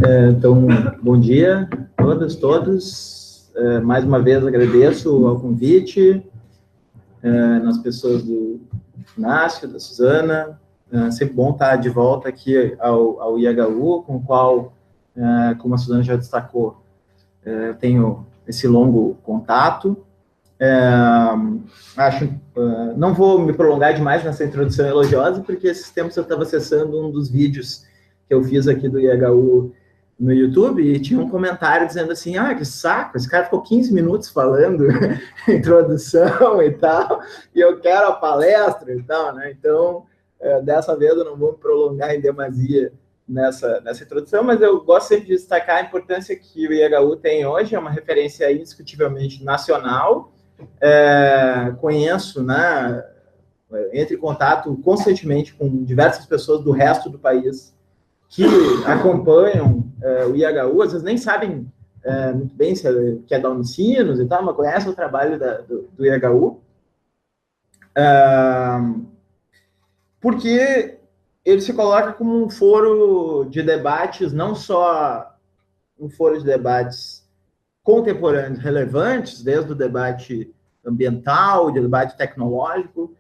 Então, bom dia a todas, todos. Mais uma vez agradeço ao convite, nas pessoas do Inácio, da Suzana. Sempre bom estar de volta aqui ao IHU, com o qual, como a Suzana já destacou, eu tenho esse longo contato. Não vou me prolongar demais nessa introdução elogiosa, porque esses tempos eu estava acessando um dos vídeos que eu fiz aqui do IHU no YouTube, e tinha um comentário dizendo assim, que saco, esse cara ficou 15 minutos falando introdução e tal, e eu quero a palestra e tal, né? Então, dessa vez eu não vou me prolongar em demasia nessa introdução, mas eu gosto sempre de destacar a importância que o IHU tem hoje, é uma referência indiscutivelmente nacional. Conheço, né, entro em contato constantemente com diversas pessoas do resto do país que acompanham o IHU, às vezes nem sabem muito bem que é da Unicinos e tal, mas conhecem o trabalho do IHU, porque ele se coloca como um foro de debates, não só um foro de debates contemporâneos relevantes, desde o debate ambiental, de debate tecnológico,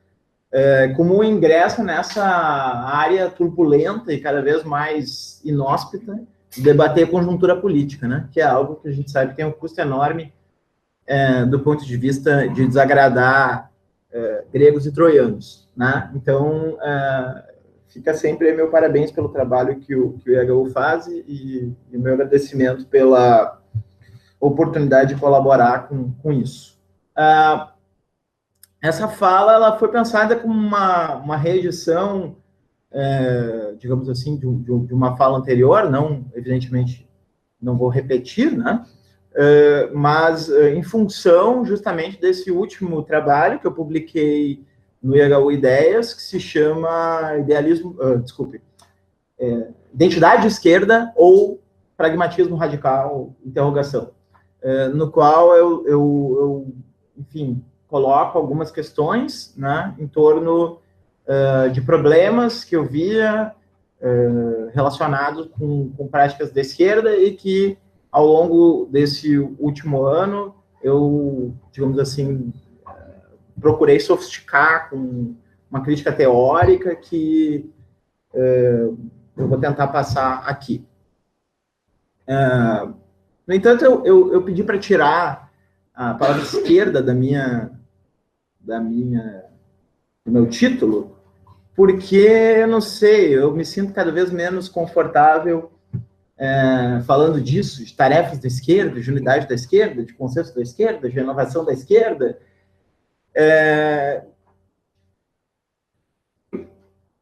como um ingresso nessa área turbulenta e cada vez mais inóspita de debater a conjuntura política, né? Que é algo que a gente sabe que tem um custo enorme do ponto de vista de desagradar gregos e troianos, né? Então, fica sempre meu parabéns pelo trabalho que o IHU faz e o meu agradecimento pela oportunidade de colaborar com isso. Essa fala ela foi pensada como uma reedição, digamos assim, de uma fala anterior, não, evidentemente, não vou repetir, né? Mas em função justamente desse último trabalho que eu publiquei no IHU Ideias, que se chama Identidade de Esquerda ou Pragmatismo Radical, interrogação, no qual eu enfim, coloco algumas questões, né, em torno de problemas que eu via relacionados com práticas da esquerda e que, ao longo desse último ano, eu, digamos assim, procurei sofisticar com uma crítica teórica que eu vou tentar passar aqui. No entanto, eu pedi para tirar a palavra esquerda do meu título, porque, eu não sei, eu me sinto cada vez menos confortável falando disso, de tarefas da esquerda, de unidade da esquerda, de consenso da esquerda, de renovação da esquerda.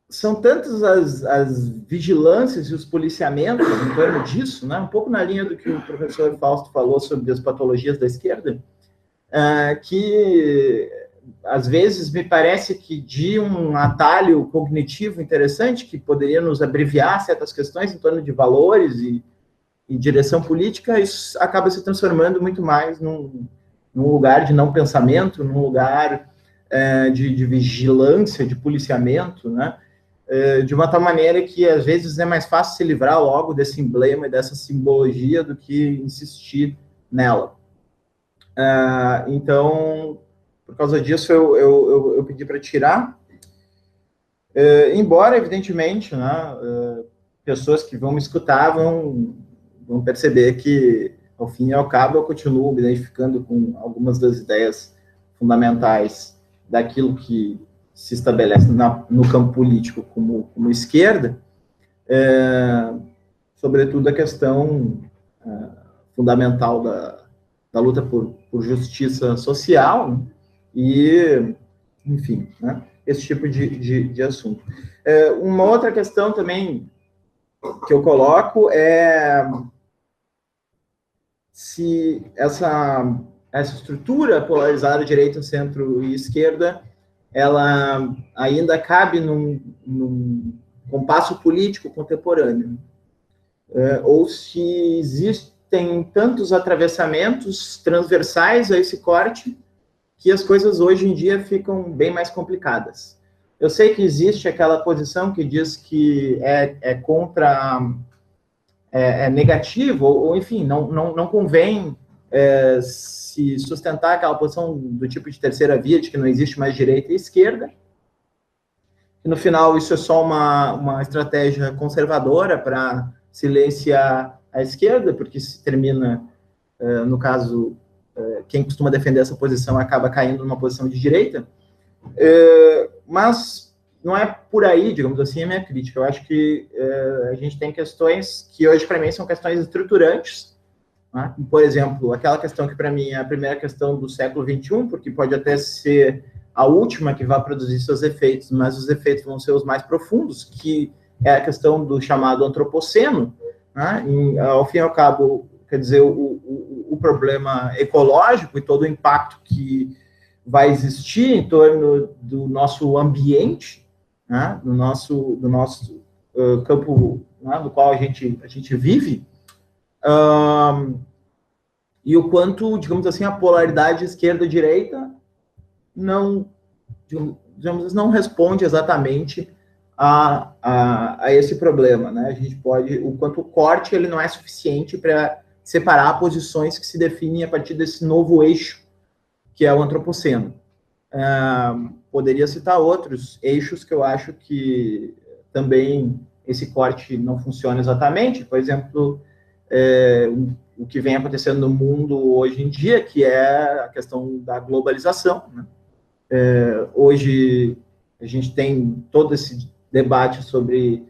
São tantas as vigilâncias e os policiamentos em torno disso, né? Um pouco na linha do que o professor Fausto falou sobre as patologias da esquerda, que às vezes me parece que de um atalho cognitivo interessante, que poderia nos abreviar certas questões em torno de valores e direção política, isso acaba se transformando muito mais num lugar de não pensamento, num lugar de vigilância, de policiamento, né? De uma tal maneira que, às vezes, é mais fácil se livrar logo desse emblema e dessa simbologia do que insistir nela. Então, por causa disso, eu pedi para tirar. Embora, evidentemente, né, pessoas que vão me escutar vão perceber que, ao fim e ao cabo, eu continuo me identificando com algumas das ideias fundamentais daquilo que se estabelece no campo político como esquerda, sobretudo a questão fundamental da luta por justiça social, né? E, enfim, né? Esse tipo de assunto. Uma outra questão também que eu coloco é se essa estrutura polarizada, direita, centro e esquerda, ela ainda cabe num compasso político contemporâneo, ou se existem tantos atravessamentos transversais a esse corte que as coisas hoje em dia ficam bem mais complicadas. Eu sei que existe aquela posição que diz que é contra negativo, ou enfim, não convém se sustentar aquela posição do tipo de terceira via, de que não existe mais direita e esquerda. E no final, isso é só uma estratégia conservadora para silenciar a esquerda, porque se termina, no caso, quem costuma defender essa posição acaba caindo numa posição de direita. Mas não é por aí, digamos assim, a minha crítica. Eu acho que a gente tem questões que hoje, para mim, são questões estruturantes, né? Por exemplo, aquela questão que, para mim, é a primeira questão do século XXI, porque pode até ser a última que vai produzir seus efeitos, mas os efeitos vão ser os mais profundos, que é a questão do chamado antropoceno, né? E, ao fim e ao cabo, quer dizer, o problema ecológico e todo o impacto que vai existir em torno do nosso ambiente, né? do nosso campo, né? no qual a gente vive, e o quanto, digamos assim, a polaridade esquerda-direita não, digamos, não responde exatamente a esse problema, né? A gente pode, o quanto o corte ele não é suficiente para separar posições que se definem a partir desse novo eixo que é o antropoceno. Poderia citar outros eixos que eu acho que também esse corte não funciona exatamente, por exemplo, o que vem acontecendo no mundo hoje em dia, que é a questão da globalização, né? Hoje a gente tem todo esse debate sobre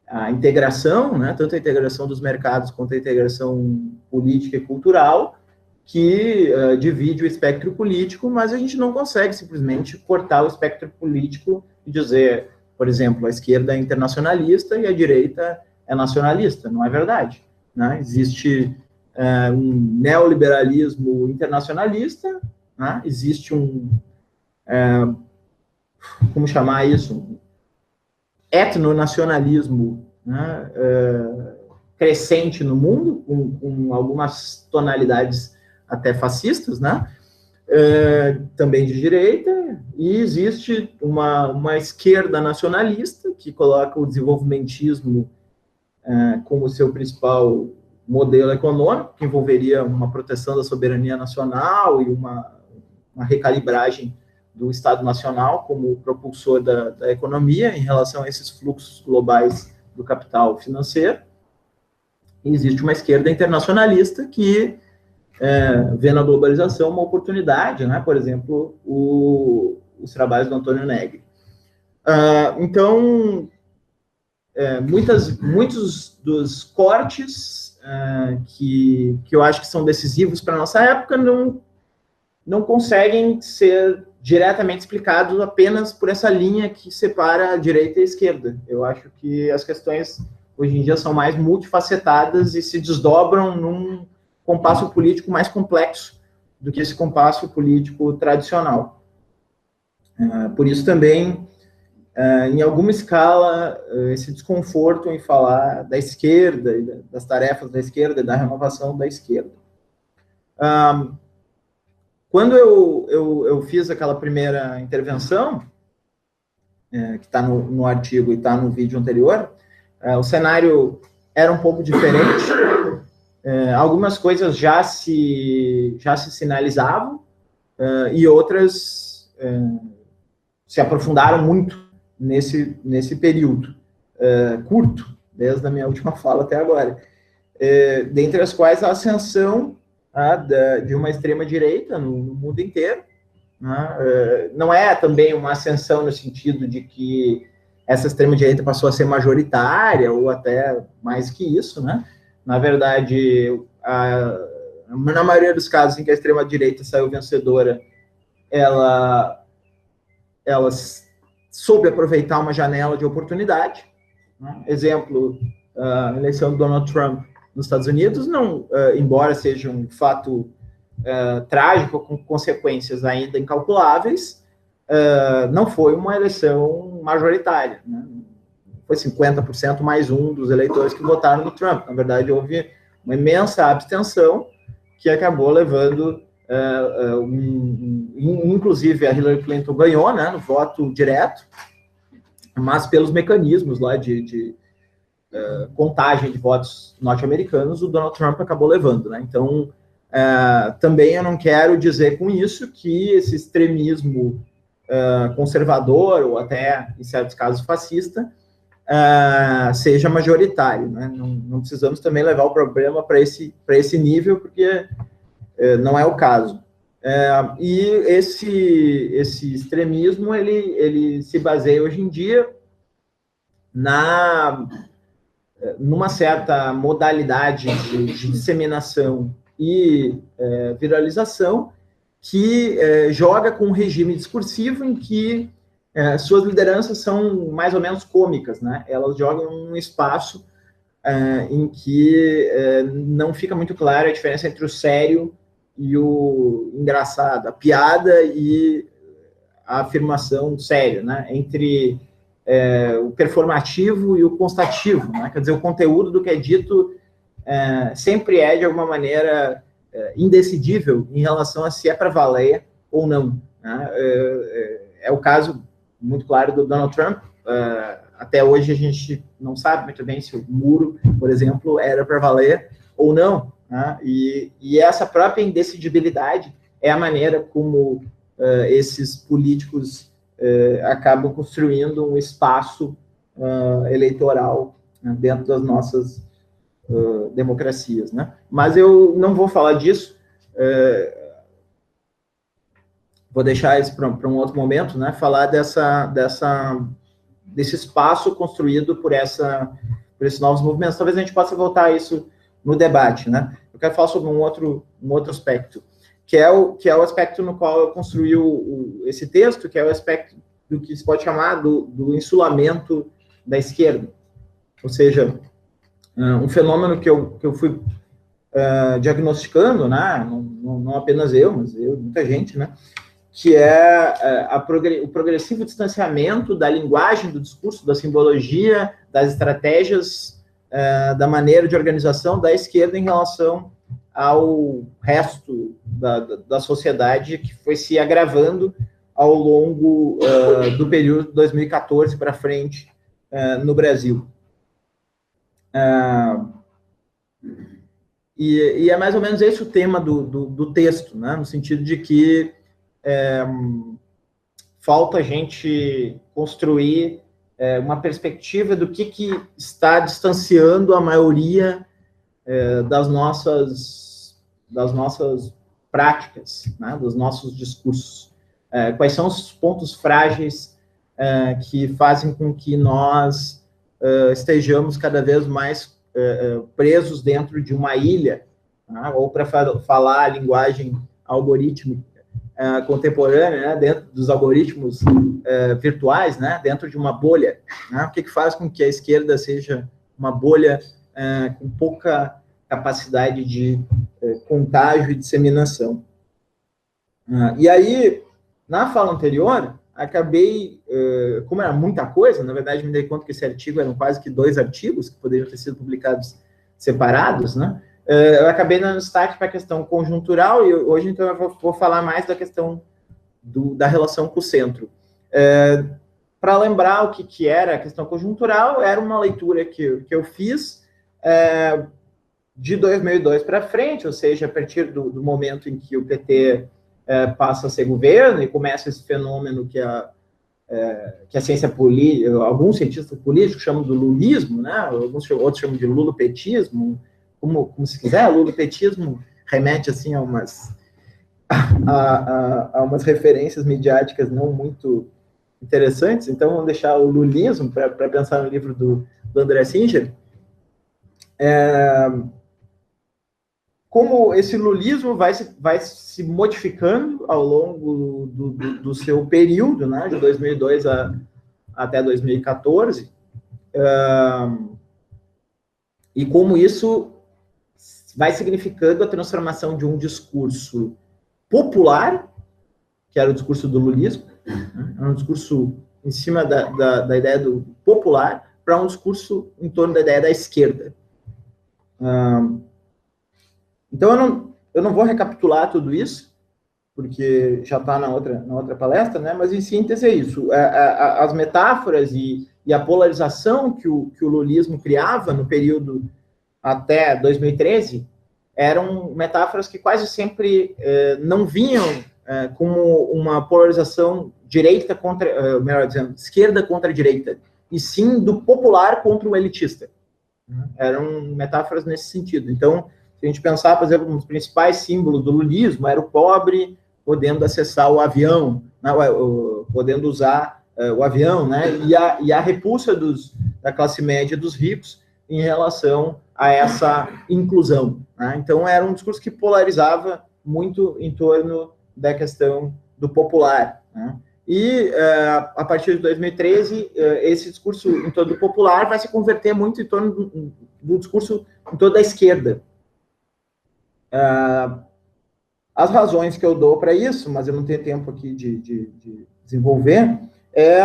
a integração, né? Tanto a integração dos mercados quanto a integração política e cultural, que divide o espectro político, mas a gente não consegue simplesmente cortar o espectro político e dizer, por exemplo, a esquerda é internacionalista e a direita é nacionalista. Não é verdade, né? Existe um neoliberalismo internacionalista, né? Existe como chamar isso? Etnonacionalismo, né? Crescente no mundo, com algumas tonalidades até fascistas, né? Também de direita, e existe uma esquerda nacionalista que coloca o desenvolvimentismo como seu principal modelo econômico, que envolveria uma proteção da soberania nacional e uma recalibragem do Estado Nacional como propulsor da economia em relação a esses fluxos globais do capital financeiro. E existe uma esquerda internacionalista que vê na globalização uma oportunidade, né? Por exemplo, os trabalhos do Antônio Negri. Então, muitos dos cortes que eu acho que são decisivos para a nossa época não conseguem ser diretamente explicados apenas por essa linha que separa a direita e a esquerda. Eu acho que as questões hoje em dia são mais multifacetadas e se desdobram num compasso político mais complexo do que esse compasso político tradicional. Por isso também, em alguma escala, esse desconforto em falar da esquerda, das tarefas da esquerda, da renovação da esquerda. Quando eu fiz aquela primeira intervenção, que está no artigo e está no vídeo anterior, o cenário era um pouco diferente. Algumas coisas já se sinalizavam e outras se aprofundaram muito nesse período curto, desde a minha última fala até agora. Dentre as quais a ascensão de uma extrema-direita no mundo inteiro. Né? Não é também uma ascensão no sentido de que essa extrema-direita passou a ser majoritária, ou até mais que isso, né? Na verdade, na maioria dos casos em que a extrema-direita saiu vencedora, ela soube aproveitar uma janela de oportunidade. Né? Exemplo, a eleição do Donald Trump nos Estados Unidos, embora seja um fato trágico, com consequências ainda incalculáveis, não foi uma eleição majoritária. Né? Foi 50% mais um dos eleitores que votaram no Trump. Na verdade, houve uma imensa abstenção que acabou levando, inclusive a Hillary Clinton ganhou, né, no voto direto, mas pelos mecanismos lá de contagem de votos norte-americanos, o Donald Trump acabou levando, né? Então, também eu não quero dizer com isso que esse extremismo conservador, ou até, em certos casos, fascista, seja majoritário, né? Não precisamos também levar o problema para esse nível, porque não é o caso. E esse extremismo, ele se baseia hoje em dia numa certa modalidade de disseminação e viralização que joga com um regime discursivo em que suas lideranças são mais ou menos cômicas, né? Elas jogam um espaço em que não fica muito clara a diferença entre o sério e o engraçado, a piada e a afirmação séria, né? Entre o performativo e o constativo, né? Quer dizer, o conteúdo do que é dito sempre é, de alguma maneira, indecidível em relação a se é para valer ou não, né? É o caso muito claro do Donald Trump. Até hoje a gente não sabe muito bem se o muro, por exemplo, era para valer ou não, né? E essa própria indecidibilidade é a maneira como esses políticos acabam construindo um espaço eleitoral, né, dentro das nossas democracias, né? Mas eu não vou falar disso, vou deixar isso para um outro momento, né? Falar desse espaço construído por esses novos movimentos. Talvez a gente possa voltar a isso no debate, né? Eu quero falar sobre um outro aspecto, que é o aspecto no qual eu construí esse texto, que é o aspecto do que se pode chamar do insulamento da esquerda. Ou seja, um fenômeno que eu fui diagnosticando, né? Não apenas eu, mas muita gente, né? Que é o progressivo distanciamento da linguagem, do discurso, da simbologia, das estratégias, da maneira de organização da esquerda em relação ao resto da sociedade, que foi se agravando ao longo do período de 2014 para frente no Brasil. E é mais ou menos esse o tema do texto, né? No sentido de que falta a gente construir uma perspectiva do que está distanciando a maioria das nossas práticas, né? Dos nossos discursos. Quais são os pontos frágeis que fazem com que nós estejamos cada vez mais presos dentro de uma ilha, né? Ou, para falar a linguagem algorítmica contemporânea, né? Dentro dos algoritmos virtuais, né? Dentro de uma bolha, né? O que faz com que a esquerda seja uma bolha com pouca capacidade de contágio e disseminação. E aí, na fala anterior, acabei, como era muita coisa, na verdade me dei conta que esse artigo eram quase que 2 artigos que poderiam ter sido publicados separados, né? Eu acabei dando destaque para a questão conjuntural e hoje, então, eu vou falar mais da questão da relação com o centro. Para lembrar o que era a questão conjuntural, era uma leitura que eu fiz de 2002 para frente, ou seja, a partir do momento em que o PT passa a ser governo e começa esse fenômeno que a ciência política, alguns cientistas políticos chamam do lulismo, né? Outros chamam de lulopetismo, como se quiser. Lulopetismo remete assim a umas referências midiáticas não muito interessantes, então vamos deixar o lulismo para pensar no livro do André Singer. Como esse lulismo vai se modificando ao longo do seu período, né, de 2002 até 2014, e como isso vai significando a transformação de um discurso popular, que era o discurso do lulismo, né, um discurso em cima da ideia do popular, para um discurso em torno da ideia da esquerda. Então, eu não vou recapitular tudo isso, porque já está na outra palestra, né? Mas, em síntese, é isso. As metáforas e a polarização que o lulismo criava no período até 2013 eram metáforas que quase sempre não vinham como uma polarização direita contra, melhor dizendo, esquerda contra direita, e sim do popular contra o elitista. Eram metáforas nesse sentido. Então, se a gente pensar, por exemplo, um dos principais símbolos do lulismo era o pobre podendo acessar o avião, né, podendo usar o avião, né, e a repulsa da classe média dos ricos em relação a essa inclusão. Né? Então, era um discurso que polarizava muito em torno da questão do popular. Né? E, a partir de 2013, esse discurso em torno do popular vai se converter muito em torno do discurso em torno da esquerda. As razões que eu dou para isso, mas eu não tenho tempo aqui de desenvolver, é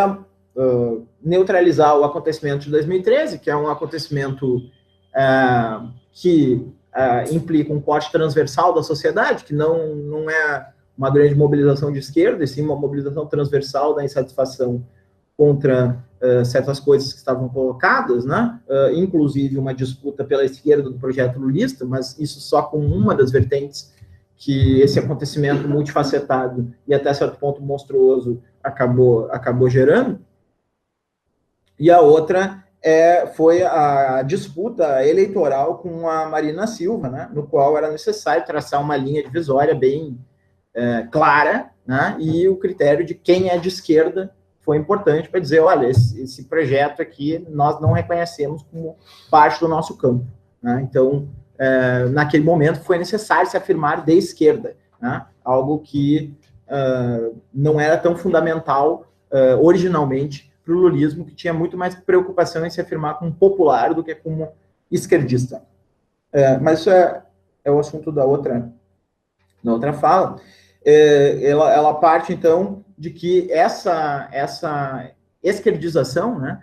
neutralizar o acontecimento de 2013, que é um acontecimento que implica um corte transversal da sociedade, que não é uma grande mobilização de esquerda, e sim uma mobilização transversal da insatisfação contra certas coisas que estavam colocadas, né? Inclusive uma disputa pela esquerda do projeto lulista, mas isso só com uma das vertentes que esse acontecimento multifacetado e até certo ponto monstruoso acabou gerando. E a outra foi a disputa eleitoral com a Marina Silva, né, no qual era necessário traçar uma linha divisória bem clara, né, e o critério de quem é de esquerda foi importante para dizer, olha, esse projeto aqui nós não reconhecemos como parte do nosso campo. Né? Então, naquele momento foi necessário se afirmar de esquerda, né? Algo que não era tão fundamental originalmente para o lulismo, que tinha muito mais preocupação em se afirmar como popular do que como esquerdista. Mas isso é o assunto da outra fala. Ela parte, então, de que essa esquerdização, né,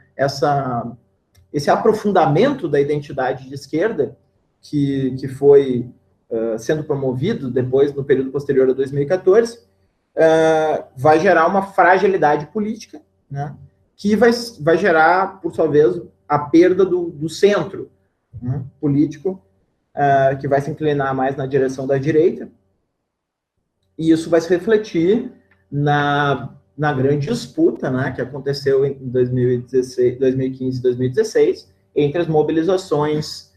esse aprofundamento da identidade de esquerda, que foi sendo promovido depois, no período posterior a 2014, vai gerar uma fragilidade política, né, que vai gerar, por sua vez, a perda do centro, né, político, que vai se inclinar mais na direção da direita, e isso vai se refletir na grande disputa, né, que aconteceu em 2015 e 2016, entre as mobilizações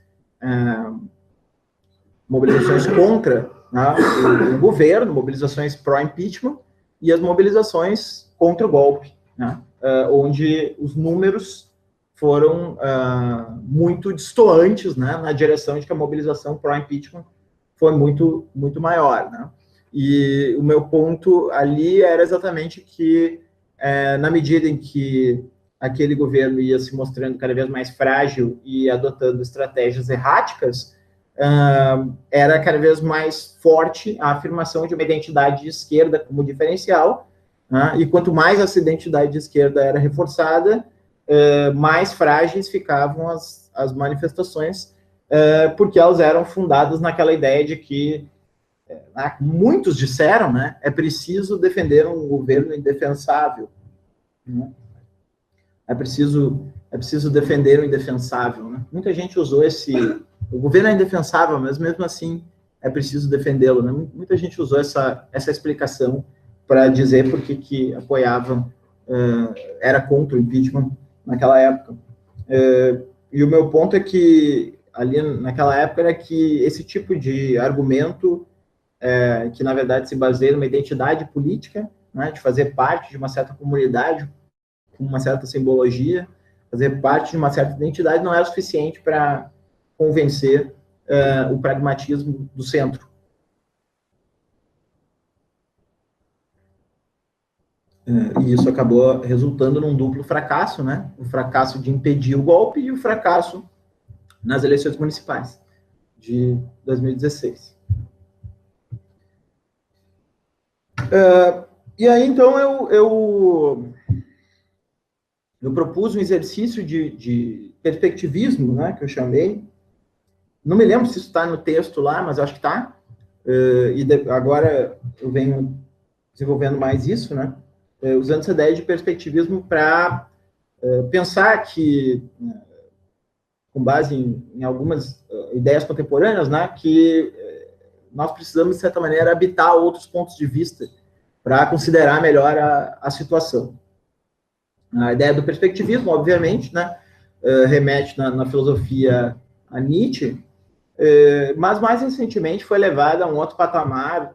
contra, né, o governo, mobilizações pró-impeachment, e as mobilizações contra o golpe, né, onde os números foram muito distoantes, né, na direção de que a mobilização pró-impeachment foi muito, muito maior. Né. E o meu ponto ali era exatamente que, na medida em que aquele governo ia se mostrando cada vez mais frágil e adotando estratégias erráticas, era cada vez mais forte a afirmação de uma identidade de esquerda como diferencial, né? E quanto mais essa identidade de esquerda era reforçada, mais frágeis ficavam as manifestações, porque elas eram fundadas naquela ideia de que, muitos disseram, né, é preciso defender um governo indefensável, né? É preciso defender o indefensável. Né? Muita gente usou o governo é indefensável, mas mesmo assim é preciso defendê-lo. Né? Muita gente usou essa explicação para dizer por que apoiava, era contra o impeachment naquela época. E o meu ponto é que, ali naquela época, era que esse tipo de argumento, que na verdade se baseia numa identidade política, né, de fazer parte de uma certa comunidade, com uma certa simbologia, fazer parte de uma certa identidade, não era suficiente para convencer o pragmatismo do centro. E isso acabou resultando num duplo fracasso, né? O fracasso de impedir o golpe e o fracasso nas eleições municipais de 2016. E aí, então, eu propus um exercício de perspectivismo, né, que eu chamei. Não me lembro se isso está no texto lá, mas acho que está. Agora eu venho desenvolvendo mais isso, né? Usando essa ideia de perspectivismo para pensar que, com base em algumas ideias contemporâneas, né, que nós precisamos, de certa maneira, habitar outros pontos de vista para considerar melhor a situação. A ideia do perspectivismo, obviamente, né, remete na filosofia a Nietzsche, mas mais recentemente foi levada a um outro patamar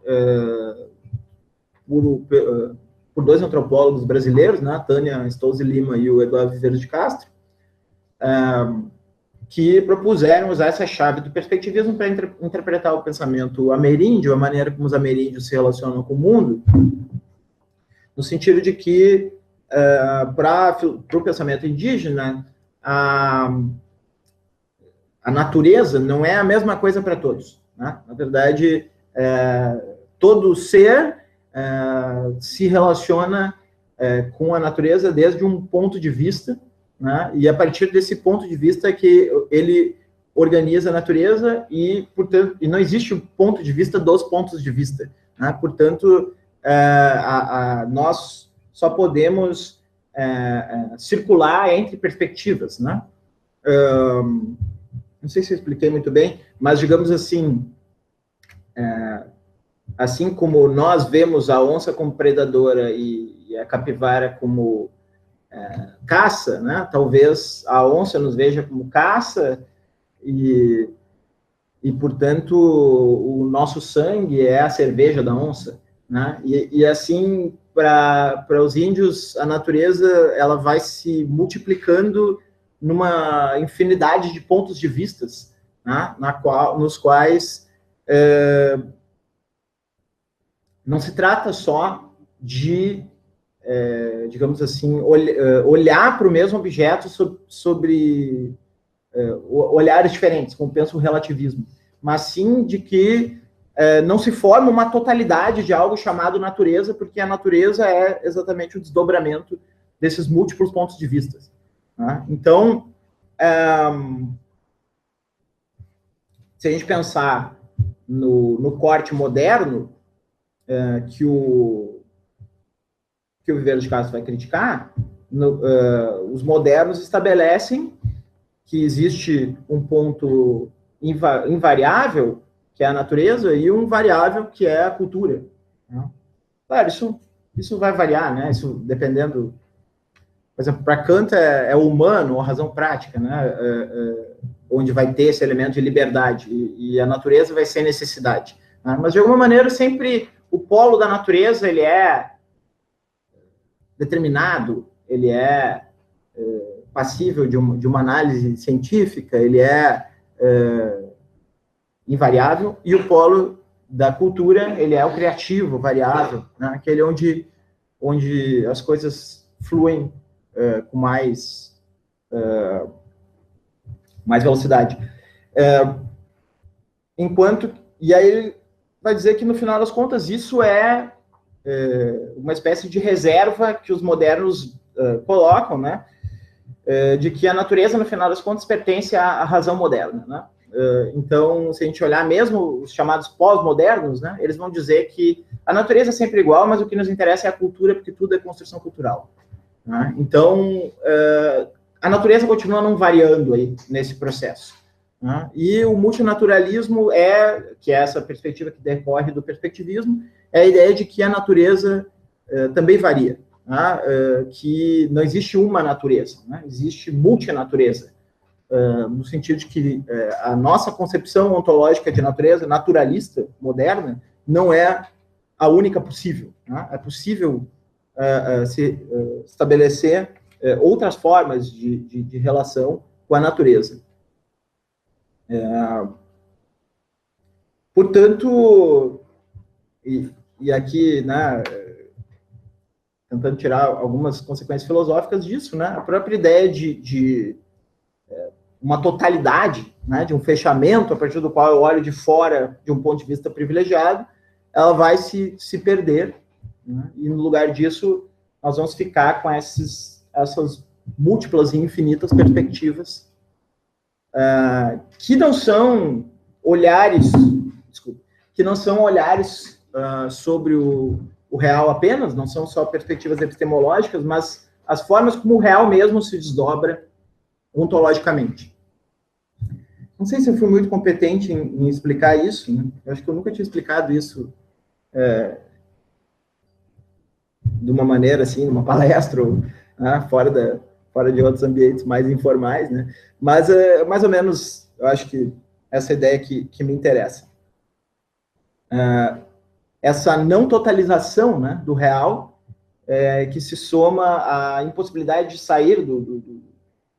por dois antropólogos brasileiros, né, a Tânia Stolze Lima e o Eduardo Viveiros de Castro, que propuseram usar essa chave do perspectivismo para interpretar o pensamento ameríndio, a maneira como os ameríndios se relacionam com o mundo, no sentido de que, para o pensamento indígena, a natureza não é a mesma coisa para todos, né? Na verdade, todo ser se relaciona com a natureza desde um ponto de vista, né? E a partir desse ponto de vista que ele organiza a natureza e, portanto, e não existe o ponto de vista dos pontos de vista, né? Portanto, nós só podemos circular entre perspectivas, né? Não sei se eu expliquei muito bem, mas digamos assim, assim como nós vemos a onça como predadora e a capivara como caça, né? Talvez a onça nos veja como caça e portanto, o nosso sangue é a cerveja da onça, né? E assim, para os índios, a natureza ela vai se multiplicando numa infinidade de pontos de vistas, né? Nos quais não se trata só de, digamos assim, olhar para o mesmo objeto sobre olhares diferentes, como pensa o relativismo, mas sim de que não se forma uma totalidade de algo chamado natureza, porque a natureza é exatamente o desdobramento desses múltiplos pontos de vista. Né? Então, se a gente pensar no corte moderno, que o Viveiros de Castro vai criticar, os modernos estabelecem que existe um ponto invariável, que é a natureza, e um variável, que é a cultura. Né? Claro, isso vai variar, né? Isso dependendo... Por exemplo, para Kant é o humano, a razão prática, né? Onde vai ter esse elemento de liberdade, e a natureza vai ser necessidade. Né? Mas, de alguma maneira, sempre o polo da natureza, ele é determinado, ele é passível de uma análise científica, ele é invariável, e o polo da cultura, ele é o criativo, variável, né? Aquele onde as coisas fluem com mais velocidade. E aí ele vai dizer que, no final das contas, isso é uma espécie de reserva que os modernos colocam, né? De que a natureza, no final das contas, pertence à razão moderna, né? Então, se a gente olhar mesmo os chamados pós-modernos, né, eles vão dizer que a natureza é sempre igual, mas o que nos interessa é a cultura, porque tudo é construção cultural. Né? Então, a natureza continua não variando aí nesse processo. Né? E o multinaturalismo que é essa perspectiva que decorre do perspectivismo, é a ideia de que a natureza também varia. Né? Que não existe uma natureza, né? Existe multinatureza. No sentido de que a nossa concepção ontológica de natureza, naturalista, moderna, não é a única possível. Né? É possível se estabelecer outras formas de relação com a natureza. Portanto, e aqui, né, tentando tirar algumas consequências filosóficas disso, né, a própria ideia de uma totalidade, né, de um fechamento, a partir do qual eu olho de fora de um ponto de vista privilegiado, ela vai se perder, né, e no lugar disso nós vamos ficar com essas múltiplas e infinitas perspectivas que não são olhares, sobre o real apenas, não são só perspectivas epistemológicas, mas as formas como o real mesmo se desdobra ontologicamente. Não sei se eu fui muito competente em explicar isso, né? Eu acho que eu nunca tinha explicado isso de uma maneira assim, numa palestra, ou, né, fora de outros ambientes mais informais, né? Mas, mais ou menos, eu acho que essa ideia que me interessa. Essa não totalização, né, do real, que se soma à impossibilidade de sair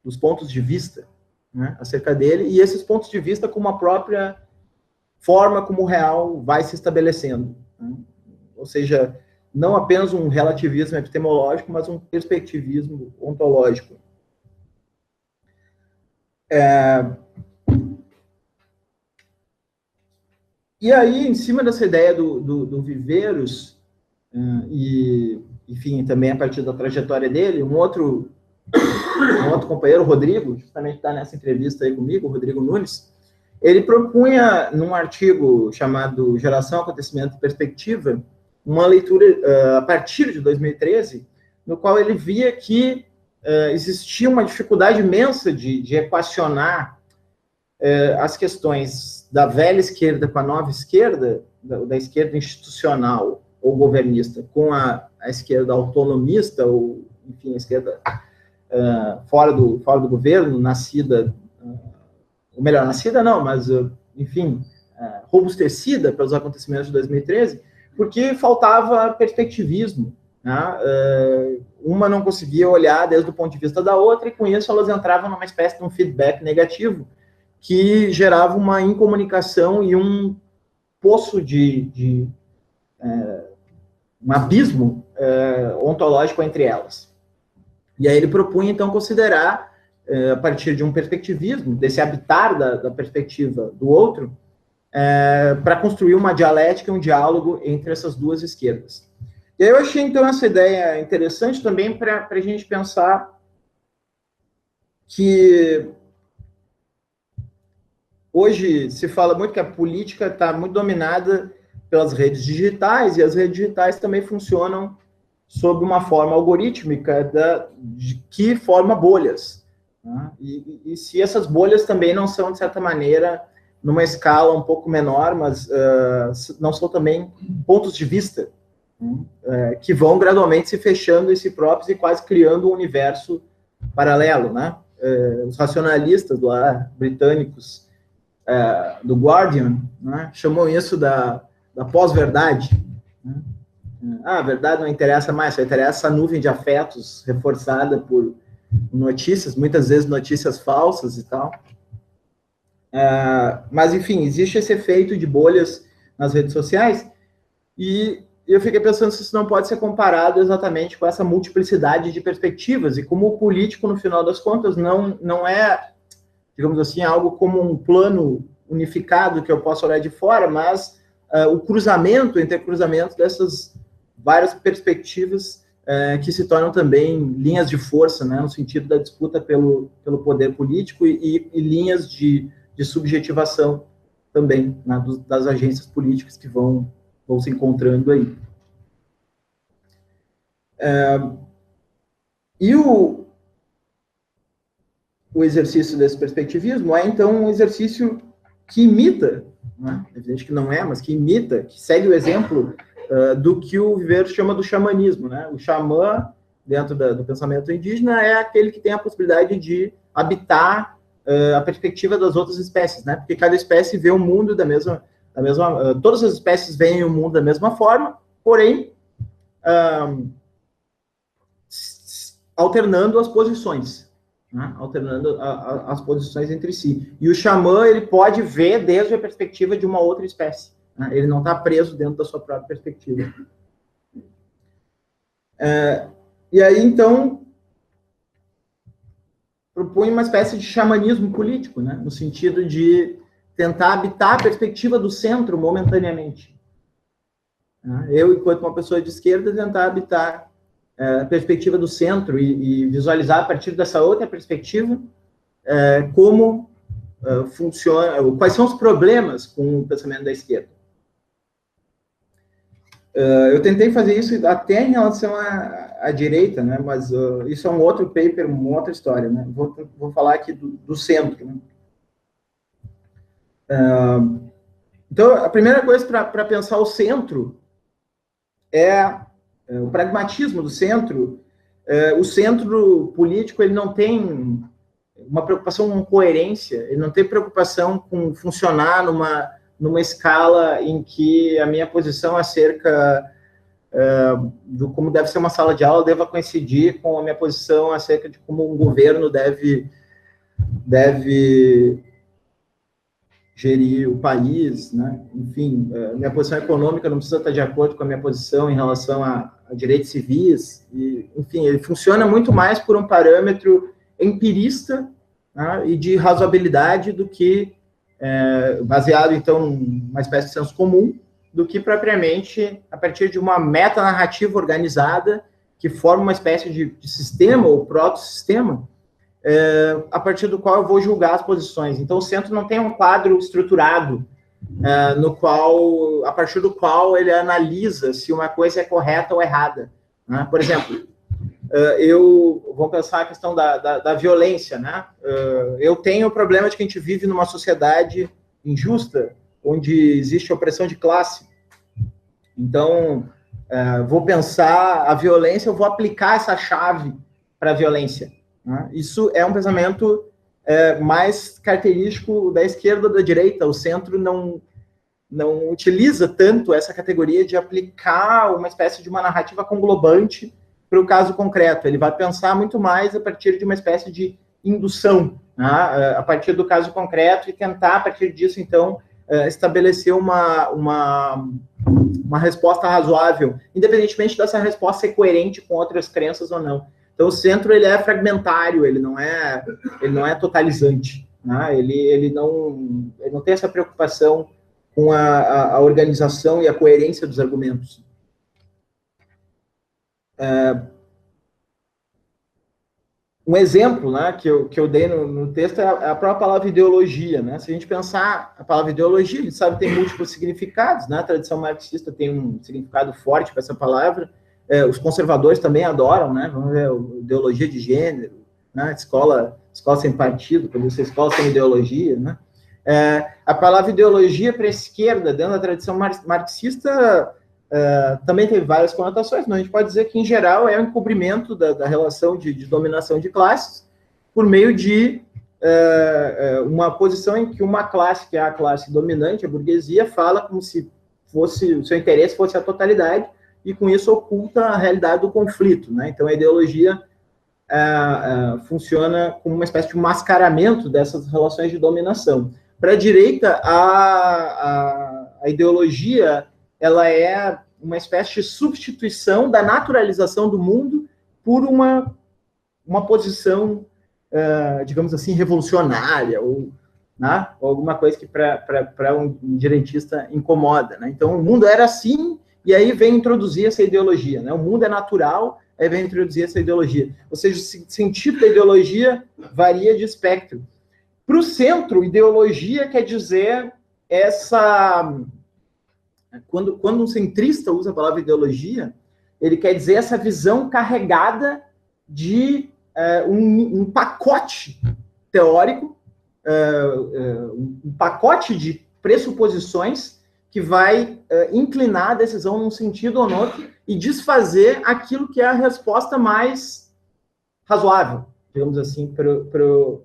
dos pontos de vista, né, acerca dele, e esses pontos de vista com uma própria forma como o real vai se estabelecendo, né? Ou seja, não apenas um relativismo epistemológico, mas um perspectivismo ontológico. E aí, em cima dessa ideia do Viveiros, e, enfim, também a partir da trajetória dele, um outro companheiro, o Rodrigo, justamente está nessa entrevista aí comigo, o Rodrigo Nunes, ele propunha, num artigo chamado Geração, Acontecimento e Perspectiva, uma leitura a partir de 2013, no qual ele via que existia uma dificuldade imensa de equacionar as questões da velha esquerda com a nova esquerda, da esquerda institucional ou governista, com a esquerda autonomista, ou, enfim, a esquerda fora do governo, nascida, ou melhor, nascida não, mas, enfim, robustecida pelos acontecimentos de 2013, porque faltava perspectivismo, né? Uma não conseguia olhar desde o ponto de vista da outra, e com isso elas entravam numa espécie de um feedback negativo, que gerava uma incomunicação e um poço um abismo ontológico entre elas. E aí ele propunha, então, considerar, a partir de um perspectivismo, desse habitar da perspectiva do outro, para construir uma dialética, um diálogo entre essas duas esquerdas. E aí eu achei, então, essa ideia interessante também para a gente pensar que hoje se fala muito que a política está muito dominada pelas redes digitais, e as redes digitais também funcionam sob uma forma algorítmica que forma bolhas, né? E se essas bolhas também não são, de certa maneira, numa escala um pouco menor, mas não são também pontos de vista, que vão gradualmente se fechando em si próprios e quase criando um universo paralelo, né? Os racionalistas lá, britânicos, do Guardian, né, chamam isso da pós-verdade, né? A verdade não interessa mais, só interessa a nuvem de afetos reforçada por notícias, muitas vezes notícias falsas e tal. Mas, enfim, existe esse efeito de bolhas nas redes sociais, e eu fiquei pensando se isso não pode ser comparado exatamente com essa multiplicidade de perspectivas, e como o político, no final das contas, não é, digamos assim, algo como um plano unificado que eu posso olhar de fora, mas o cruzamento, intercruzamento dessas várias perspectivas que se tornam também linhas de força, né, no sentido da disputa pelo poder político, e linhas de subjetivação também, né, das agências políticas que vão se encontrando aí. E o exercício desse perspectivismo é, então, um exercício que imita, né? É evidente que não é, mas que imita, que segue o exemplo do que o Viveiros chama do xamanismo, né? O xamã, dentro do pensamento indígena, é aquele que tem a possibilidade de habitar a perspectiva das outras espécies, né? Porque cada espécie vê o mundo da mesma todas as espécies veem o mundo da mesma forma, porém, alternando as posições, né? Alternando as posições entre si. E o xamã, ele pode ver desde a perspectiva de uma outra espécie, né? Ele não está preso dentro da sua própria perspectiva. E aí, então, propõe uma espécie de xamanismo político, né? No sentido de tentar habitar a perspectiva do centro momentaneamente. Eu, enquanto uma pessoa de esquerda, tentar habitar a perspectiva do centro e visualizar a partir dessa outra perspectiva como funciona, quais são os problemas com o pensamento da esquerda. Eu tentei fazer isso até em relação à direita, né? Mas isso é um outro paper, uma outra história, né? Vou falar aqui do centro, né? Então, a primeira coisa para pensar o centro é o pragmatismo do centro. O centro político ele não tem uma preocupação com coerência, ele não tem preocupação com funcionar numa escala em que a minha posição acerca do como deve ser uma sala de aula deva coincidir com a minha posição acerca de como um governo deve gerir o país, né? Enfim, minha posição econômica não precisa estar de acordo com a minha posição em relação a direitos civis, e, enfim, ele funciona muito mais por um parâmetro empirista, né, e de razoabilidade do que baseado, então, numa espécie de senso comum, do que propriamente a partir de uma metanarrativa organizada que forma uma espécie de sistema ou proto-sistema, a partir do qual eu vou julgar as posições. Então, o centro não tem um quadro estruturado no qual, a partir do qual ele analisa se uma coisa é correta ou errada, né? Por exemplo, vou pensar a questão da violência, né? Eu tenho o problema de que a gente vive numa sociedade injusta, onde existe opressão de classe. Então, vou pensar a violência, eu vou aplicar essa chave para a violência. Isso é um pensamento mais característico da esquerda ou da direita. O centro não utiliza tanto essa categoria de aplicar uma espécie de uma narrativa conglobante para o caso concreto. Ele vai pensar muito mais a partir de uma espécie de indução, né, a partir do caso concreto, e tentar, a partir disso, então, estabelecer uma resposta razoável, independentemente dessa resposta ser coerente com outras crenças ou não. Então, o centro ele é fragmentário, ele não é totalizante, né? Ele não tem essa preocupação com a organização e a coerência dos argumentos. Um exemplo, né, que eu dei no texto é a própria palavra ideologia, né? Se a gente pensar a palavra ideologia, a gente sabe que tem múltiplos significados, né? A tradição marxista tem um significado forte para essa palavra. Os conservadores também adoram, né? Vamos ver, ideologia de gênero, né? Escola sem partido, quando você escola sem ideologia, né? A palavra ideologia para a esquerda, dentro da tradição marxista, também tem várias conotações, mas a gente pode dizer que, em geral, é o encobrimento da relação de dominação de classes por meio de uma posição em que uma classe, que é a classe dominante, a burguesia, fala como se o seu interesse fosse a totalidade, e com isso oculta a realidade do conflito, né? Então, a ideologia funciona como uma espécie de mascaramento dessas relações de dominação. Para a direita, a ideologia ela é uma espécie de substituição da naturalização do mundo por uma posição, digamos assim, revolucionária, ou, né, ou alguma coisa que para um direitista incomoda, né? Então, o mundo era assim, e aí vem introduzir essa ideologia, né? O mundo é natural, aí vem introduzir essa ideologia. Ou seja, o sentido da ideologia varia de espectro. Para o centro, ideologia quer dizer quando um centrista usa a palavra ideologia, ele quer dizer essa visão carregada de um pacote teórico, um pacote de pressuposições que vai inclinar a decisão num sentido ou no outro e desfazer aquilo que é a resposta mais razoável, digamos assim, para o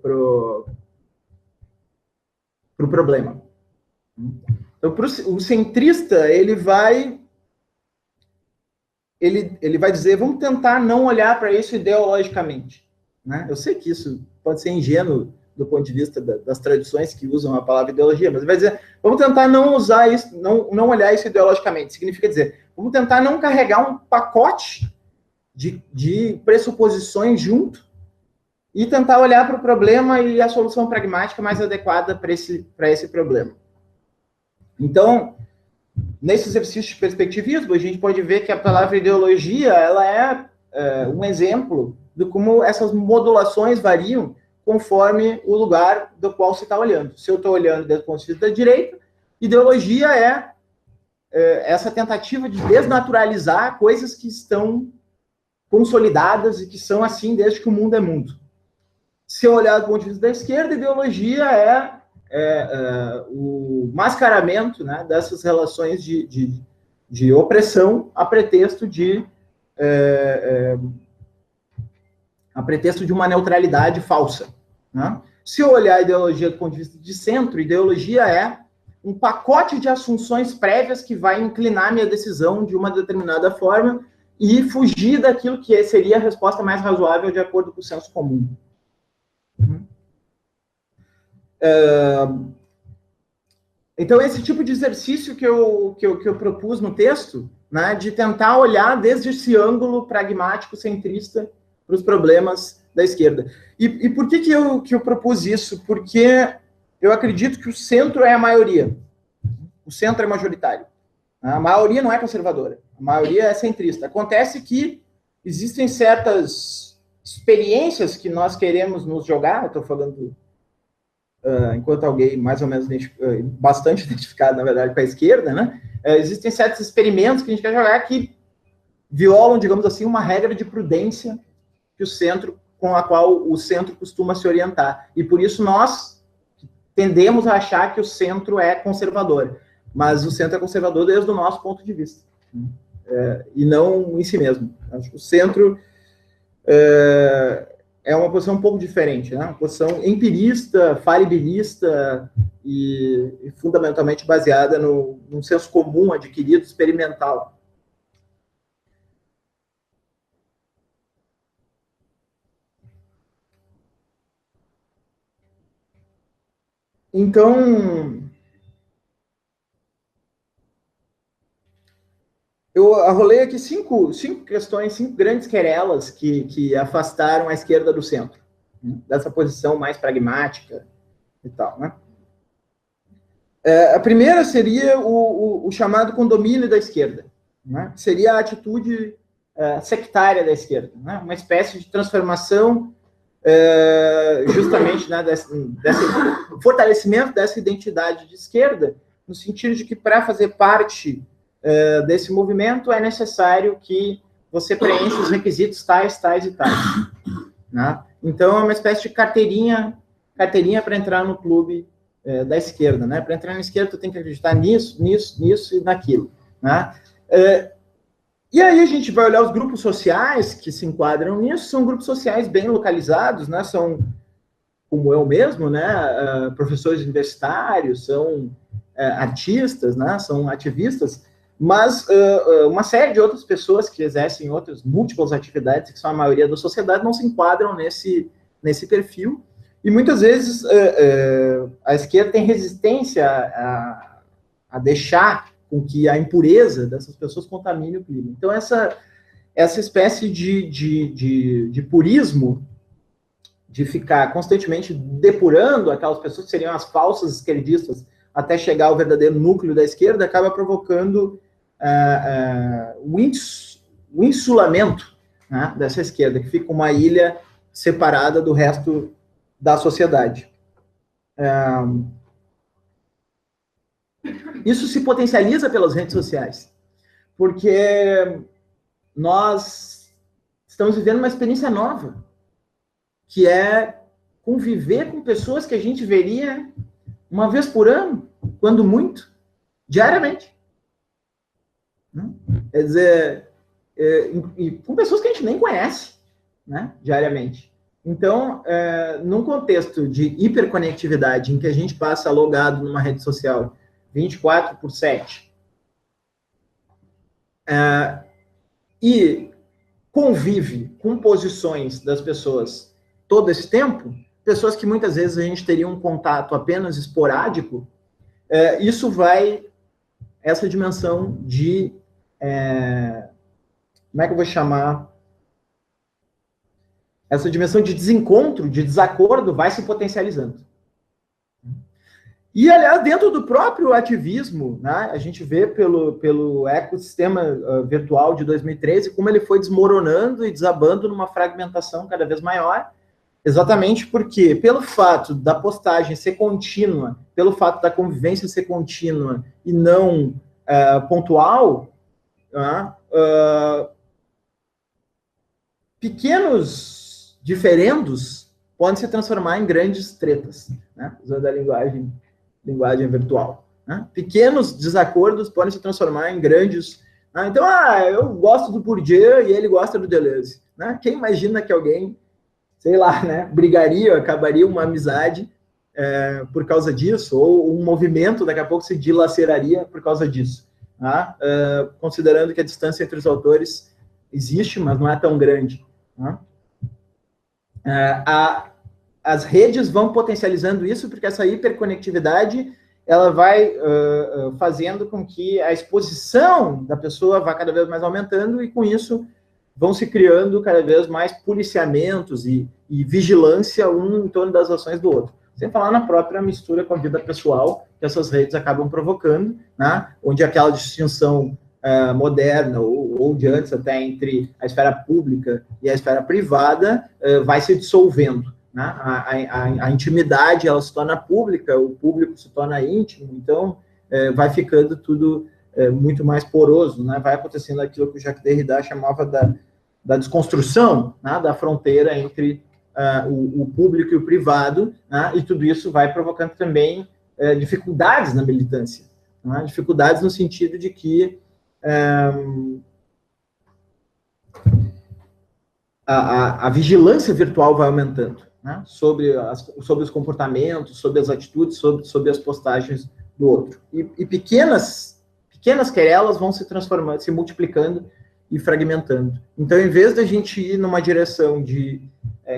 problema. Então, o centrista, ele vai dizer, vamos tentar não olhar para isso ideologicamente, né? Eu sei que isso pode ser ingênuo do ponto de vista das tradições que usam a palavra ideologia, mas ele vai dizer, vamos tentar não usar isso, não olhar isso ideologicamente. Significa dizer, vamos tentar não carregar um pacote de pressuposições junto e tentar olhar para o problema e a solução pragmática mais adequada para esse problema. Então, nesse exercício de perspectivismo, a gente pode ver que a palavra ideologia ela é um exemplo de como essas modulações variam conforme o lugar do qual você está olhando. Se eu estou olhando desde o ponto de vista da direita, ideologia essa tentativa de desnaturalizar coisas que estão consolidadas e que são assim desde que o mundo é mundo. Se eu olhar do ponto de vista da esquerda, a ideologia é o mascaramento, né, dessas relações de opressão a pretexto de uma neutralidade falsa. Né? Se eu olhar a ideologia do ponto de vista de centro, ideologia é um pacote de assunções prévias que vai inclinar minha decisão de uma determinada forma e fugir daquilo que seria a resposta mais razoável de acordo com o senso comum. Então, esse tipo de exercício que eu propus no texto, né, de tentar olhar desde esse ângulo pragmático, centrista, para os problemas da esquerda. E por que eu propus isso? Porque eu acredito que o centro é a maioria. O centro é majoritário. A maioria não é conservadora. A maioria é centrista. Acontece que existem certas experiências que nós queremos nos jogar, eu estou falando enquanto alguém mais ou menos bastante identificado, na verdade, com a esquerda, né? Existem certos experimentos que a gente quer jogar que violam, digamos assim, uma regra de prudência com a qual o centro costuma se orientar. E por isso nós tendemos a achar que o centro é conservador. Mas o centro é conservador desde o nosso ponto de vista. E não em si mesmo. Acho que o centro é uma posição um pouco diferente, né? Uma posição empirista, falibilista e fundamentalmente baseada num senso comum adquirido, experimental. Então, eu arrolei aqui cinco questões, 5 grandes querelas que afastaram a esquerda do centro, né? Dessa posição mais pragmática e tal, né? A primeira seria o chamado condomínio da esquerda, né? Seria a atitude sectária da esquerda, né? Uma espécie de transformação justamente, né, desse fortalecimento dessa identidade de esquerda, no sentido de que para fazer parte desse movimento é necessário que você preencha os requisitos tais e tais. Né? Então, é uma espécie de carteirinha para entrar no clube da esquerda. Né? Para entrar na esquerda, tu tem que acreditar nisso e naquilo. Né? E aí a gente vai olhar os grupos sociais que se enquadram nisso, são grupos sociais bem localizados, né? São, como eu mesmo, né? Professores universitários, são artistas, né? São ativistas, mas uma série de outras pessoas que exercem outras múltiplas atividades, que são a maioria da sociedade, não se enquadram nesse perfil, e muitas vezes a esquerda tem resistência a deixar com que a impureza dessas pessoas contamine o clima. Então, essa espécie de purismo, de ficar constantemente depurando aquelas pessoas que seriam as falsas esquerdistas até chegar ao verdadeiro núcleo da esquerda, acaba provocando o insulamento, né, dessa esquerda, que fica uma ilha separada do resto da sociedade. Isso se potencializa pelas redes sociais, porque nós estamos vivendo uma experiência nova, que é conviver com pessoas que a gente veria uma vez por ano, quando muito, diariamente. Quer dizer, com pessoas que a gente nem conhece, né, diariamente. Então, num contexto de hiperconectividade, em que a gente passa logado numa rede social 24/7, e convive com posições das pessoas todo esse tempo, pessoas que muitas vezes a gente teria um contato apenas esporádico, isso vai, essa dimensão de, como é que eu vou chamar? Essa dimensão de desencontro, de desacordo, vai se potencializando. E, aliás, dentro do próprio ativismo, né, a gente vê pelo ecossistema virtual de 2013 como ele foi desmoronando e desabando numa fragmentação cada vez maior, exatamente porque, pelo fato da postagem ser contínua, pelo fato da convivência ser contínua e não pontual, pequenos diferendos podem se transformar em grandes tretas, né? Usando a linguagem virtual. Né? Pequenos desacordos podem se transformar em grandes... Então, eu gosto do Bourdieu e ele gosta do Deleuze. Né? Quem imagina que alguém, sei lá, né, brigaria, acabaria uma amizade por causa disso, ou um movimento daqui a pouco se dilaceraria por causa disso. Tá? Considerando que a distância entre os autores existe, mas não é tão grande. Tá? As redes vão potencializando isso, porque essa hiperconectividade ela vai fazendo com que a exposição da pessoa vá cada vez mais aumentando, e com isso vão se criando cada vez mais policiamentos e vigilância um em torno das ações do outro. Sem falar na própria mistura com a vida pessoal que essas redes acabam provocando, né? Onde aquela distinção moderna, ou de antes até, entre a esfera pública e a esfera privada, vai se dissolvendo. Né? A intimidade ela se torna pública, o público se torna íntimo, então vai ficando tudo muito mais poroso, né? Vai acontecendo aquilo que o Jacques Derrida chamava da desconstrução, né? Da fronteira entre o público e o privado, né? E tudo isso vai provocando também dificuldades na militância, né? Dificuldades no sentido de que a vigilância virtual vai aumentando, né? sobre os comportamentos, sobre as atitudes, sobre as postagens do outro. E pequenas querelas vão se transformando, se multiplicando e fragmentando. Então, em vez da gente ir numa direção de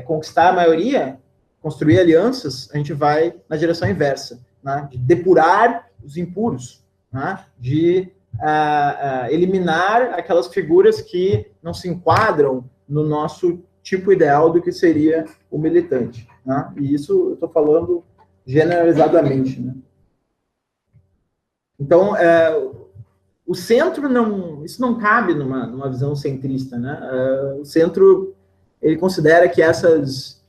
conquistar a maioria, construir alianças, a gente vai na direção inversa, né? De depurar os impuros, né? De eliminar aquelas figuras que não se enquadram no nosso tipo ideal do que seria o militante. Né? E isso eu estou falando generalizadamente. Né? Então, o centro isso não cabe numa visão centrista. Né? O centro, ele considera que essas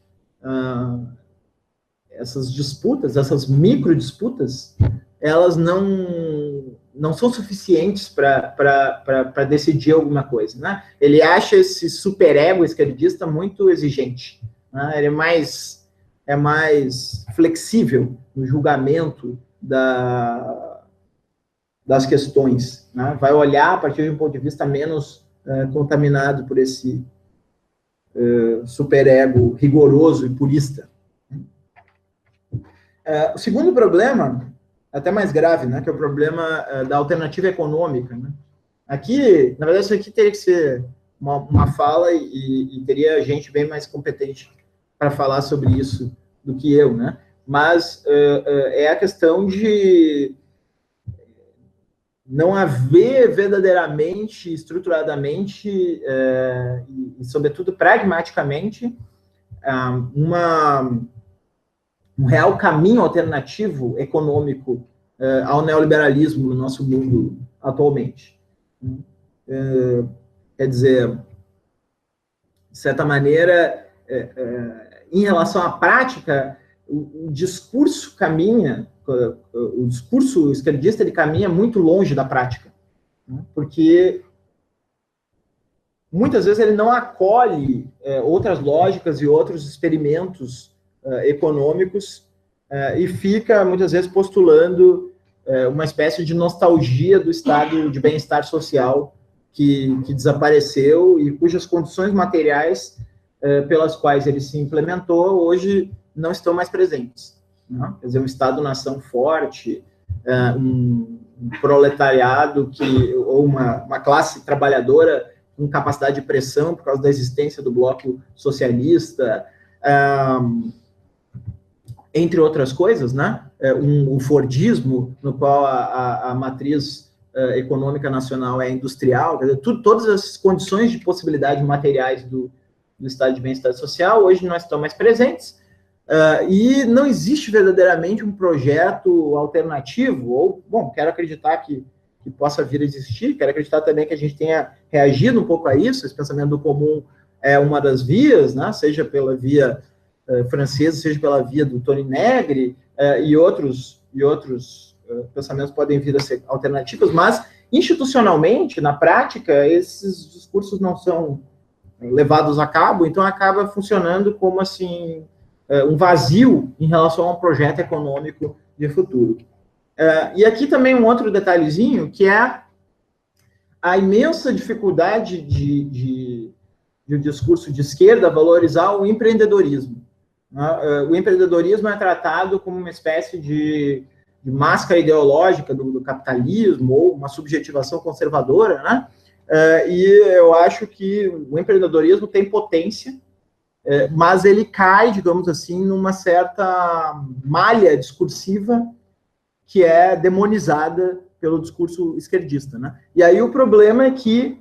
disputas, essas microdisputas, elas não são suficientes para decidir alguma coisa. Né? Ele acha esse superego esquerdista muito exigente. Né? Ele é mais flexível no julgamento das questões. Né? Vai olhar a partir de um ponto de vista menos contaminado por esse superego rigoroso e purista. O segundo problema, até mais grave, né, que é o problema da alternativa econômica. Né? Aqui, na verdade, isso aqui teria que ser uma fala e teria gente bem mais competente para falar sobre isso do que eu, né? Mas é a questão de não haver verdadeiramente, estruturadamente e, sobretudo, pragmaticamente, um real caminho alternativo econômico ao neoliberalismo no nosso mundo atualmente. Quer dizer, de certa maneira, em relação à prática, o discurso caminha, o discurso esquerdista ele caminha muito longe da prática, né? Porque muitas vezes ele não acolhe outras lógicas e outros experimentos econômicos e fica, muitas vezes, postulando uma espécie de nostalgia do estado de bem-estar social que desapareceu e cujas condições materiais pelas quais ele se implementou hoje não estão mais presentes. Né? Quer dizer, um Estado-nação forte, um proletariado ou uma classe trabalhadora com capacidade de pressão por causa da existência do bloco socialista, entre outras coisas, né? O Fordismo, no qual a matriz econômica nacional é industrial, quer dizer, todas as condições de possibilidade materiais do estado de bem-estar social hoje não estão mais presentes, e não existe verdadeiramente um projeto alternativo, ou, bom, quero acreditar que possa vir a existir, quero acreditar também que a gente tenha reagido um pouco a isso, esse pensamento do comum é uma das vias, né? Seja pela via francesa, seja pela via do Tony Negri e outros pensamentos podem vir a ser alternativas, mas institucionalmente, na prática, esses discursos não são levados a cabo, então acaba funcionando como assim um vazio em relação a um projeto econômico de futuro. E aqui também um outro detalhezinho, que é a imensa dificuldade de um discurso de esquerda valorizar o empreendedorismo. O empreendedorismo é tratado como uma espécie de máscara ideológica do capitalismo, ou uma subjetivação conservadora, né? E eu acho que o empreendedorismo tem potência, mas ele cai, digamos assim, numa certa malha discursiva que é demonizada pelo discurso esquerdista, né? E aí o problema é que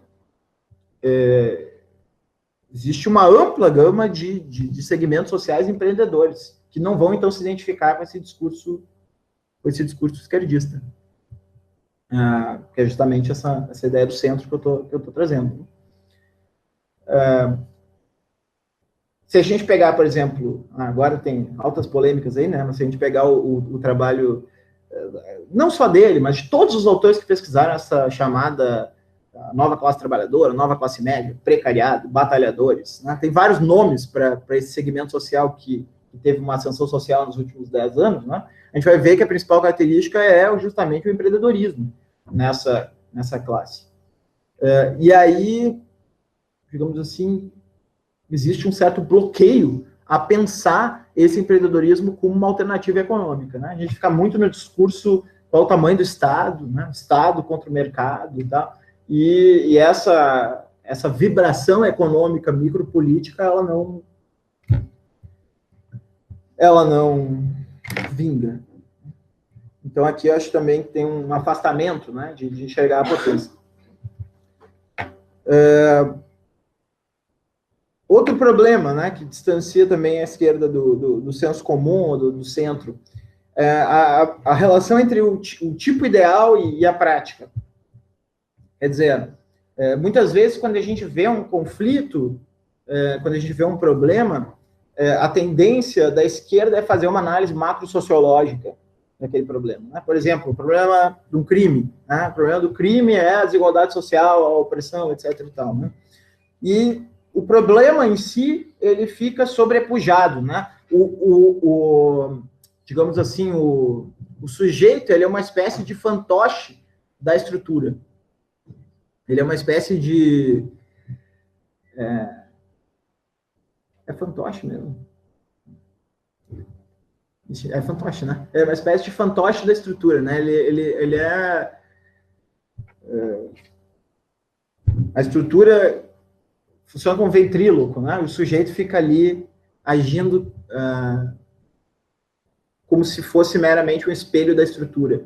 existe uma ampla gama de segmentos sociais empreendedores que não vão, então, se identificar com esse discurso esquerdista. Que é justamente essa ideia do centro que eu tô trazendo. Se a gente pegar, por exemplo, agora tem altas polêmicas aí, né? Mas se a gente pegar o trabalho, não só dele, mas de todos os autores que pesquisaram essa chamada nova classe trabalhadora, nova classe média, precariado, batalhadores, né? Tem vários nomes para esse segmento social que teve uma ascensão social nos últimos 10 anos, né? A gente vai ver que a principal característica é justamente o empreendedorismo nessa classe. E aí, digamos assim, existe um certo bloqueio a pensar esse empreendedorismo como uma alternativa econômica, né? A gente fica muito no discurso qual o tamanho do Estado, né? Estado contra o mercado e tal, e essa vibração econômica micropolítica, ela não vinga. Então, aqui eu acho também que tem um afastamento, né, de enxergar a potência. Outro problema, né, que distancia também a esquerda do senso comum, do centro, é a relação entre o tipo ideal e a prática. Quer dizer, muitas vezes, quando a gente vê um conflito, quando a gente vê um problema, a tendência da esquerda é fazer uma análise macro-sociológica daquele problema, né? Por exemplo, o problema de um crime, né? O problema do crime é a desigualdade social, a opressão, etc. e tal, né? E o problema em si, ele fica sobrepujado, né? Digamos assim, o sujeito, ele é uma espécie de fantoche da estrutura. Ele é uma espécie de... É fantoche mesmo. É fantoche, né? É uma espécie de fantoche da estrutura, né? Ele é... A estrutura funciona como ventríloco, né? O sujeito fica ali agindo como se fosse meramente um espelho da estrutura.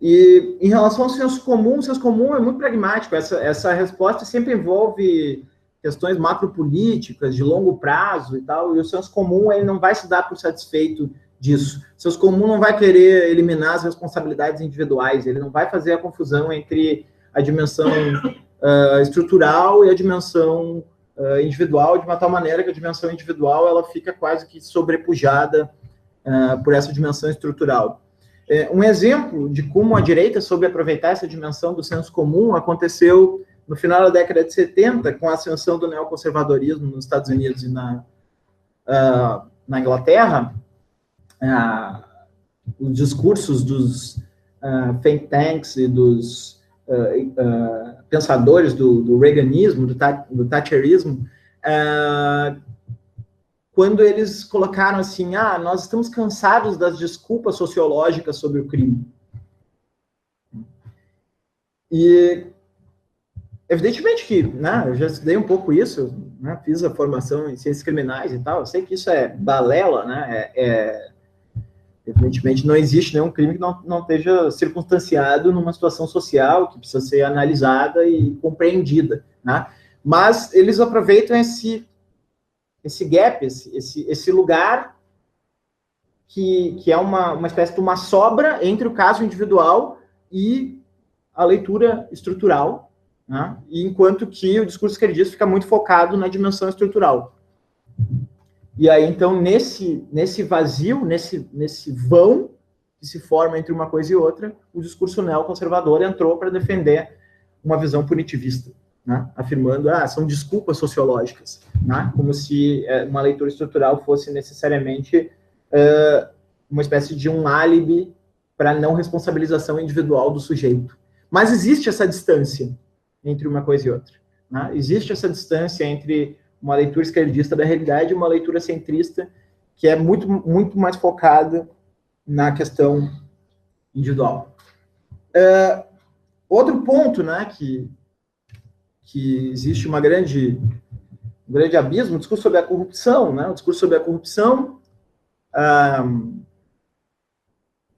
E em relação ao senso comum, o senso comum é muito pragmático. Essa resposta sempre envolve questões macropolíticas, de longo prazo e tal, e o senso comum ele não vai se dar por satisfeito disso. O senso comum não vai querer eliminar as responsabilidades individuais, ele não vai fazer a confusão entre a dimensão estrutural e a dimensão individual, de uma tal maneira que a dimensão individual ela fica quase que sobrepujada por essa dimensão estrutural. Um exemplo de como a direita soube aproveitar essa dimensão do senso comum aconteceu no final da década de 70, com a ascensão do neoconservadorismo nos Estados Unidos e na Inglaterra. Os discursos dos think tanks e dos pensadores do Reaganismo, do Thatcherismo, quando eles colocaram assim, nós estamos cansados das desculpas sociológicas sobre o crime. E, evidentemente que, né, eu já estudei um pouco isso, né, fiz a formação em ciências criminais e tal, eu sei que isso é balela, né, evidentemente não existe nenhum crime que não esteja circunstanciado numa situação social que precisa ser analisada e compreendida, né, mas eles aproveitam esse gap, esse lugar que é uma espécie de uma sobra entre o caso individual e a leitura estrutural, né? E enquanto que o discurso esquerdista fica muito focado na dimensão estrutural. E aí, então, nesse vazio, nesse vão, que se forma entre uma coisa e outra, o discurso neoconservador entrou para defender uma visão punitivista, né? Afirmando, são desculpas sociológicas, né? Como se uma leitura estrutural fosse necessariamente uma espécie de um álibi para a não responsabilização individual do sujeito. Mas existe essa distância entre uma coisa e outra, né? Existe essa distância entre uma leitura esquerdista da realidade e uma leitura centrista, que é muito, muito mais focada na questão individual. Outro ponto, né, que existe um grande abismo, o discurso sobre a corrupção, né? O discurso sobre a corrupção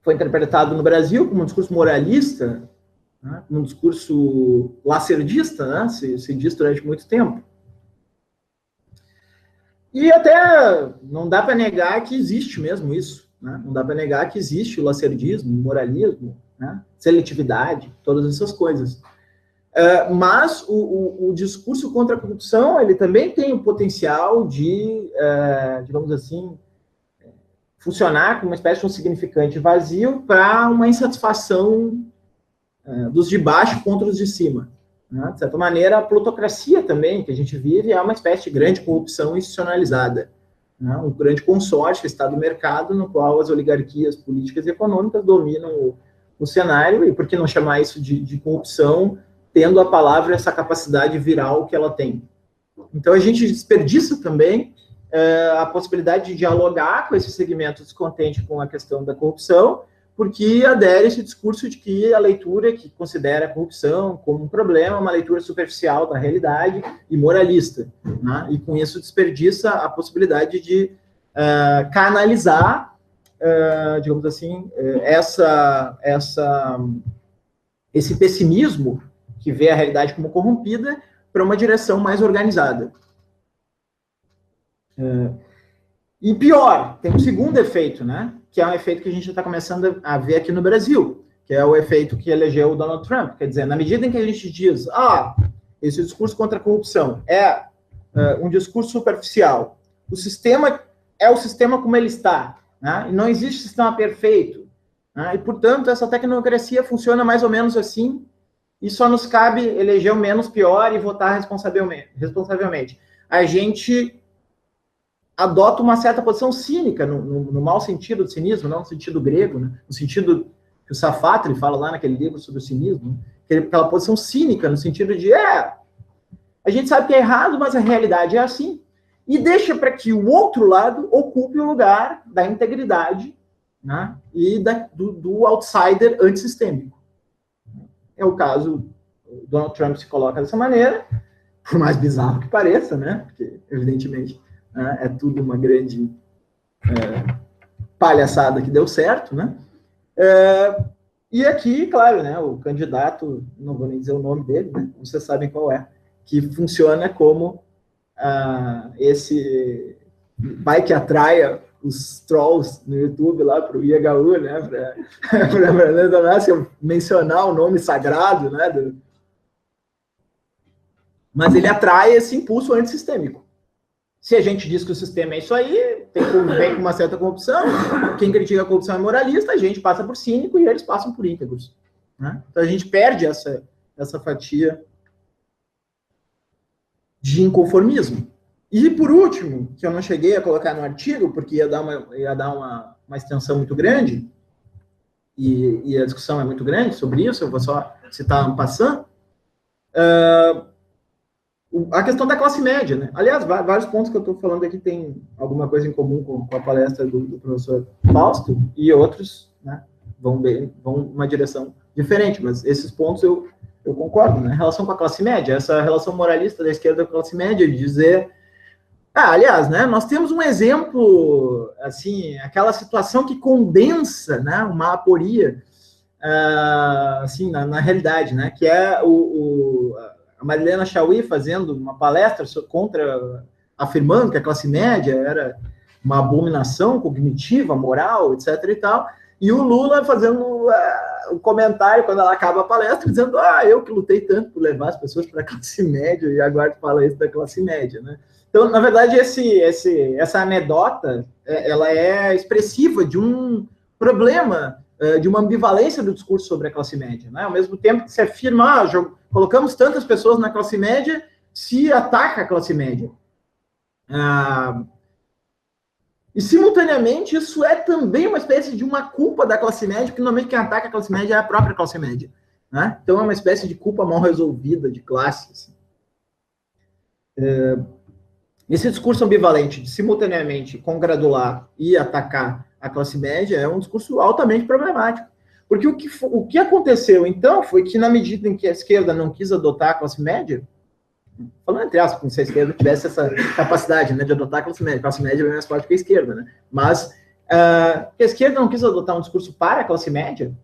foi interpretado no Brasil como um discurso moralista, né? Um discurso lacerdista, né? Se diz durante muito tempo. E até não dá para negar que existe mesmo isso, né? Não dá para negar que existe o lacerdismo, o moralismo, né? Seletividade, todas essas coisas. Mas o discurso contra a corrupção, ele também tem o potencial de, digamos assim, funcionar como uma espécie de um significante vazio para uma insatisfação dos de baixo contra os de cima, né? De certa maneira, a plutocracia também, que a gente vive, é uma espécie de grande corrupção institucionalizada, né? Um grande consórcio, Estado-mercado, no qual as oligarquias políticas e econômicas dominam o cenário, e por que não chamar isso de corrupção, tendo a palavra essa capacidade viral que ela tem. Então, a gente desperdiça também a possibilidade de dialogar com esse segmento descontente com a questão da corrupção, porque adere esse discurso de que a leitura que considera a corrupção como um problema é uma leitura superficial da realidade e moralista, né? E com isso desperdiça a possibilidade de canalizar, digamos assim, esse pessimismo que vê a realidade como corrompida para uma direção mais organizada. E pior, tem um segundo efeito, né? Que é um efeito que a gente está começando a ver aqui no Brasil, que é o efeito que elegeu o Donald Trump. Quer dizer, na medida em que a gente diz, esse discurso contra a corrupção é um discurso superficial, o sistema é o sistema como ele está, né? E não existe sistema perfeito, né? E, portanto, essa tecnocracia funciona mais ou menos assim, e só nos cabe eleger o menos pior e votar responsavelmente. A gente adota uma certa posição cínica, no mau sentido do cinismo, não no sentido grego, né? No sentido que o Sartre fala lá naquele livro sobre o cinismo, aquela posição cínica, no sentido de, a gente sabe que é errado, mas a realidade é assim, e deixa para que o outro lado ocupe o lugar da integridade, né? E do outsider antissistêmico. É o caso, o Donald Trump se coloca dessa maneira, por mais bizarro que pareça, né? Porque, evidentemente, é tudo uma grande palhaçada que deu certo, né? E aqui, claro, né, o candidato, não vou nem dizer o nome dele, né, vocês sabem qual é, que funciona como esse vai que atraia os trolls no YouTube lá para o IHU, né, para mencionar o nome sagrado, né, mas ele atrai esse impulso antissistêmico. Se a gente diz que o sistema é isso aí, vem com uma certa corrupção, quem critica a corrupção é moralista, a gente passa por cínico e eles passam por íntegros, né? Então a gente perde essa fatia de inconformismo. E por último, que eu não cheguei a colocar no artigo, porque ia dar uma extensão muito grande, e a discussão é muito grande sobre isso, eu vou só citar um passant, a questão da classe média, né? Aliás, vários pontos que eu estou falando aqui tem alguma coisa em comum com a palestra do professor Fausto, e outros, né, vão numa direção diferente, mas esses pontos eu concordo, né? Em relação com a classe média, essa relação moralista da esquerda com a classe média, de dizer... aliás, né, nós temos um exemplo, assim, aquela situação que condensa, né, uma aporia, assim, na realidade, né, que é a Marilena Chaui fazendo uma palestra afirmando que a classe média era uma abominação cognitiva, moral, etc. e tal, e o Lula fazendo um comentário quando ela acaba a palestra, dizendo, eu que lutei tanto por levar as pessoas para a classe média, e agora fala isso da classe média, né? Então, na verdade, essa anedota, ela é expressiva de um problema de uma ambivalência do discurso sobre a classe média, né? Ao mesmo tempo que se afirma, colocamos tantas pessoas na classe média, se ataca a classe média. E, simultaneamente, isso é também uma espécie de uma culpa da classe média, porque normalmente quem ataca a classe média é a própria classe média, né? Então, é uma espécie de culpa mal resolvida de classe. Assim. Esse discurso ambivalente de, simultaneamente, congratular e atacar a classe média é um discurso altamente problemático. Porque o que aconteceu, então, foi que, na medida em que a esquerda não quis adotar a classe média, falando entre aspas, como se a esquerda tivesse essa capacidade, né, de adotar a classe média é bem mais forte que a esquerda, né? Mas que a esquerda não quis adotar um discurso para a classe média,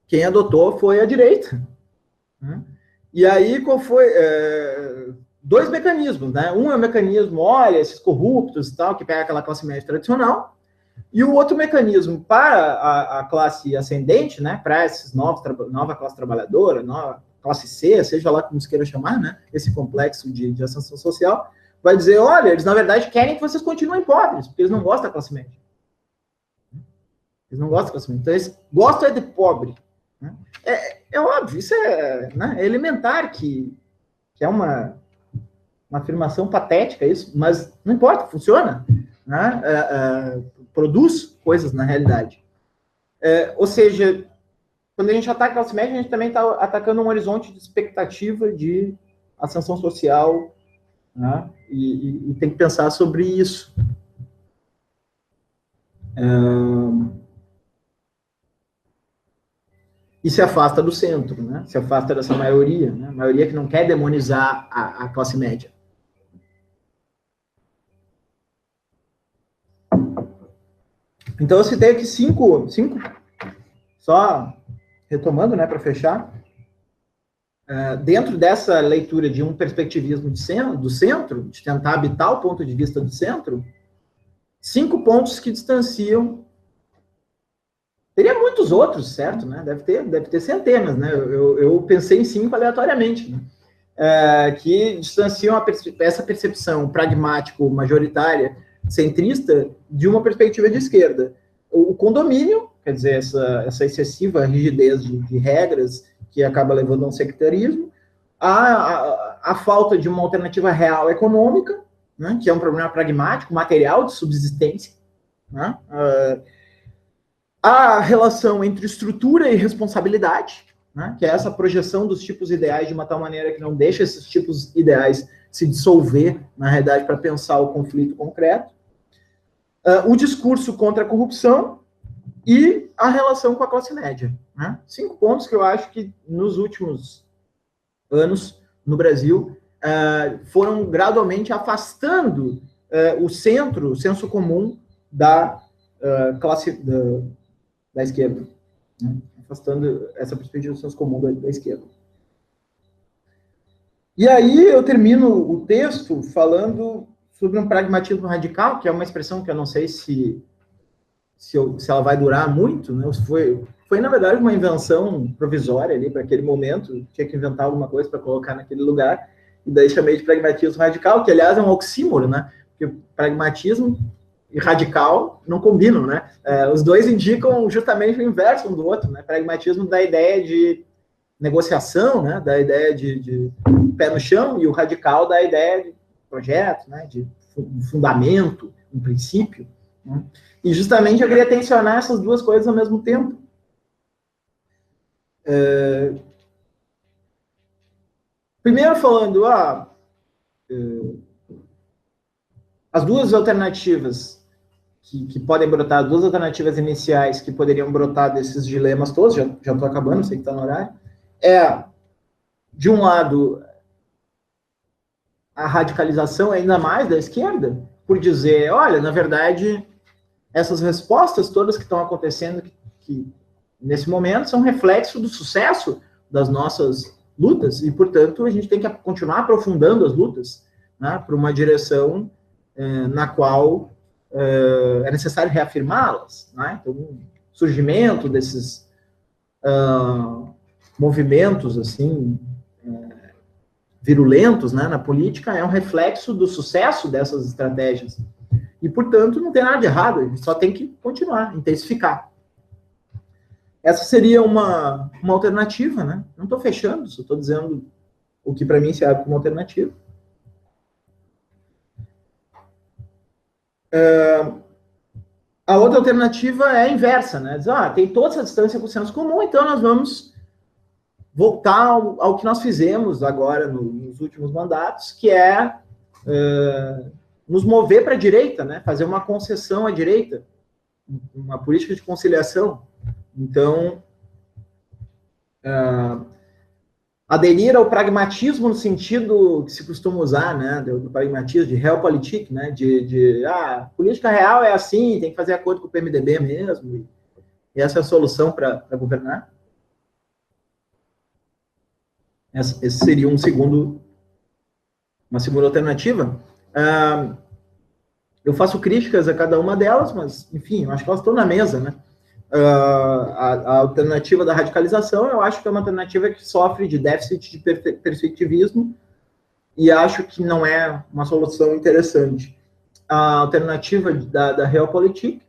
quem adotou foi a direita. Né? E aí, qual foi... dois mecanismos, né? Um é o mecanismo, olha, esses corruptos e tal, que pega aquela classe média tradicional, e o outro mecanismo para a classe ascendente, né? Para esses nova classe trabalhadora, nova classe C, seja lá como se queira chamar, né? Esse complexo de ascensão social, vai dizer, olha, eles na verdade querem que vocês continuem pobres, porque eles não gostam da classe média. Eles não gostam da classe média. Então, eles gostam de pobre. Né? É óbvio, isso é elementar, que é uma afirmação patética isso, mas não importa, funciona. Né? Produz coisas na realidade. Ou seja, quando a gente ataca a classe média, a gente também está atacando um horizonte de expectativa de ascensão social, né? E tem que pensar sobre isso. E se afasta do centro, né? Se afasta dessa maioria, né? A maioria que não quer demonizar a classe média. Então, eu citei aqui cinco só retomando, né, para fechar, dentro dessa leitura de um perspectivismo do centro, de tentar habitar o ponto de vista do centro, 5 pontos que distanciam. Teria muitos outros, certo? Né? Deve ter centenas, né? Eu pensei em 5 aleatoriamente, né? Que distanciam essa percepção pragmático-majoritária, centrista, de uma perspectiva de esquerda. O condomínio, quer dizer, essa excessiva rigidez de regras que acaba levando a um sectarismo, a falta de uma alternativa real econômica, né, que é um problema pragmático, material, de subsistência, né, a relação entre estrutura e responsabilidade, né, que é essa projeção dos tipos ideais de uma tal maneira que não deixa esses tipos ideais se dissolver, na realidade, para pensar o conflito concreto, o discurso contra a corrupção e a relação com a classe média. Né? 5 pontos que eu acho que nos últimos anos, no Brasil, foram gradualmente afastando o centro, o senso comum da classe da esquerda. Né? Afastando essa perspectiva do senso comum da esquerda. E aí eu termino o texto falando sobre um pragmatismo radical, que é uma expressão que eu não sei se ela vai durar muito, né? Foi, na verdade, uma invenção provisória ali para aquele momento, tinha que inventar alguma coisa para colocar naquele lugar, e daí chamei de pragmatismo radical, que, aliás, é um oxímoro, né? Porque pragmatismo e radical não combinam, né? Os dois indicam justamente o inverso um do outro, né? Pragmatismo da ideia de negociação, né? Da ideia de pé no chão, e o radical da ideia de projeto, né? De fundamento, um princípio. Né? E justamente eu queria tensionar essas duas coisas ao mesmo tempo. Primeiro falando, as duas alternativas que podem brotar, as duas alternativas iniciais que poderiam brotar desses dilemas todos, já estou acabando, sei que está no horário, de um lado, a radicalização ainda mais da esquerda, por dizer, olha, na verdade, essas respostas todas que estão acontecendo que nesse momento são reflexo do sucesso das nossas lutas e, portanto, a gente tem que continuar aprofundando as lutas, né, para uma direção na qual é necessário reafirmá-las. Né? Então, o surgimento desses movimentos assim virulentos, né, na política é um reflexo do sucesso dessas estratégias. E, portanto, não tem nada de errado, a gente só tem que continuar, intensificar. essa seria uma alternativa, né? Não estou fechando, só estou dizendo o que para mim se abre como alternativa. A outra alternativa é a inversa, né? Diz, tem toda essa distância com o senso comum, então nós vamos voltar ao que nós fizemos agora nos últimos mandatos, que é nos mover para a direita, né? Fazer uma concessão à direita, uma política de conciliação. Então, aderir ao pragmatismo no sentido que se costuma usar, né, do pragmatismo, de realpolitik, né, política real é assim, tem que fazer acordo com o PMDB mesmo, e essa é a solução para governar. Esse seria uma segunda alternativa. Eu faço críticas a cada uma delas, mas, enfim, eu acho que elas estão na mesa, né? A alternativa da radicalização, eu acho que é uma alternativa que sofre de déficit de perspectivismo e acho que não é uma solução interessante. A alternativa da realpolitik,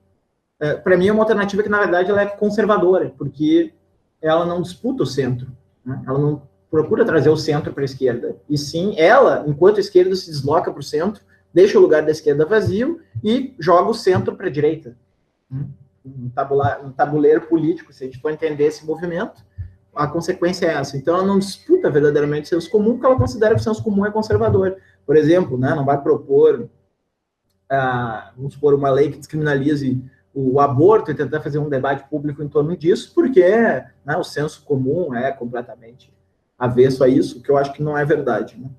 para mim, é uma alternativa que, na verdade, ela é conservadora, porque ela não disputa o centro, né? Ela não procura trazer o centro para a esquerda, e sim, ela, enquanto a esquerda se desloca para o centro, deixa o lugar da esquerda vazio e joga o centro para a direita. Um tabuleiro político, se a gente for entender esse movimento, a consequência é essa. Então, ela não disputa verdadeiramente o senso comum, porque ela considera que o senso comum é conservador. Por exemplo, né, não vai propor, vamos supor, uma lei que descriminalize o aborto e tentar fazer um debate público em torno disso, porque né, o senso comum é completamente avesso a isso, que eu acho que não é verdade. Né?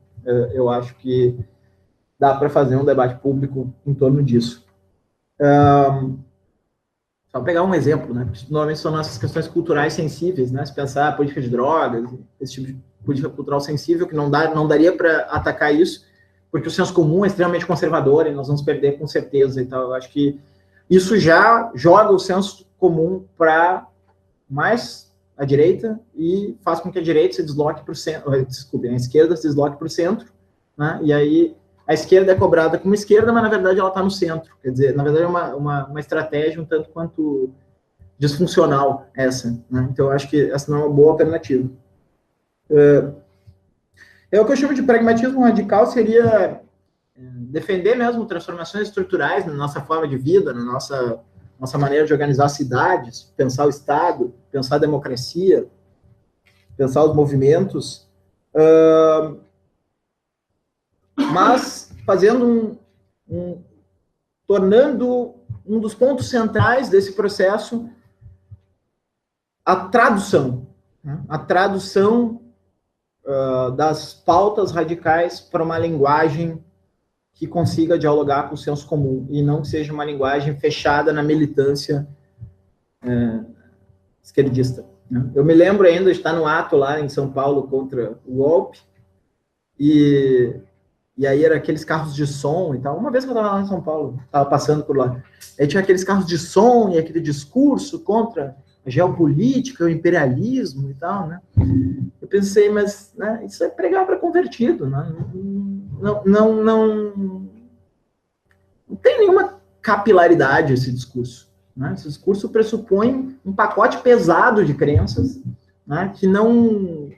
Eu acho que dá para fazer um debate público em torno disso. Só pegar um exemplo, né? Normalmente são nossas questões culturais sensíveis, né? Se pensar a política de drogas, esse tipo de política cultural sensível, que não daria para atacar isso, porque o senso comum é extremamente conservador e nós vamos perder com certeza. Então, eu acho que isso já joga o senso comum para mais à direita e faz com que a direita se desloque para o centro, desculpe, a esquerda se desloque para o centro, né? E aí a esquerda é cobrada como esquerda, mas na verdade ela está no centro. Quer dizer, na verdade é uma estratégia um tanto quanto disfuncional essa, né? Então eu acho que essa não é uma boa alternativa. O que eu chamo de pragmatismo radical seria defender mesmo transformações estruturais na nossa forma de vida, na nossa maneira de organizar cidades, pensar o Estado, pensar a democracia, pensar os movimentos, mas fazendo tornando um dos pontos centrais desse processo a tradução, né? A tradução das pautas radicais para uma linguagem que consiga dialogar com o senso comum e não seja uma linguagem fechada na militância esquerdista, né? Eu me lembro ainda de estar no ato lá em São Paulo contra o golpe e aí era aqueles carros de som e tal. Uma vez que eu estava lá em São Paulo, estava passando por lá, aí tinha aqueles carros de som e aquele discurso contra a geopolítica, o imperialismo e tal, né? Eu pensei, mas né, isso é pregar para convertido, né? Não tem nenhuma capilaridade esse discurso, né? Esse discurso pressupõe um pacote pesado de crenças, né, que não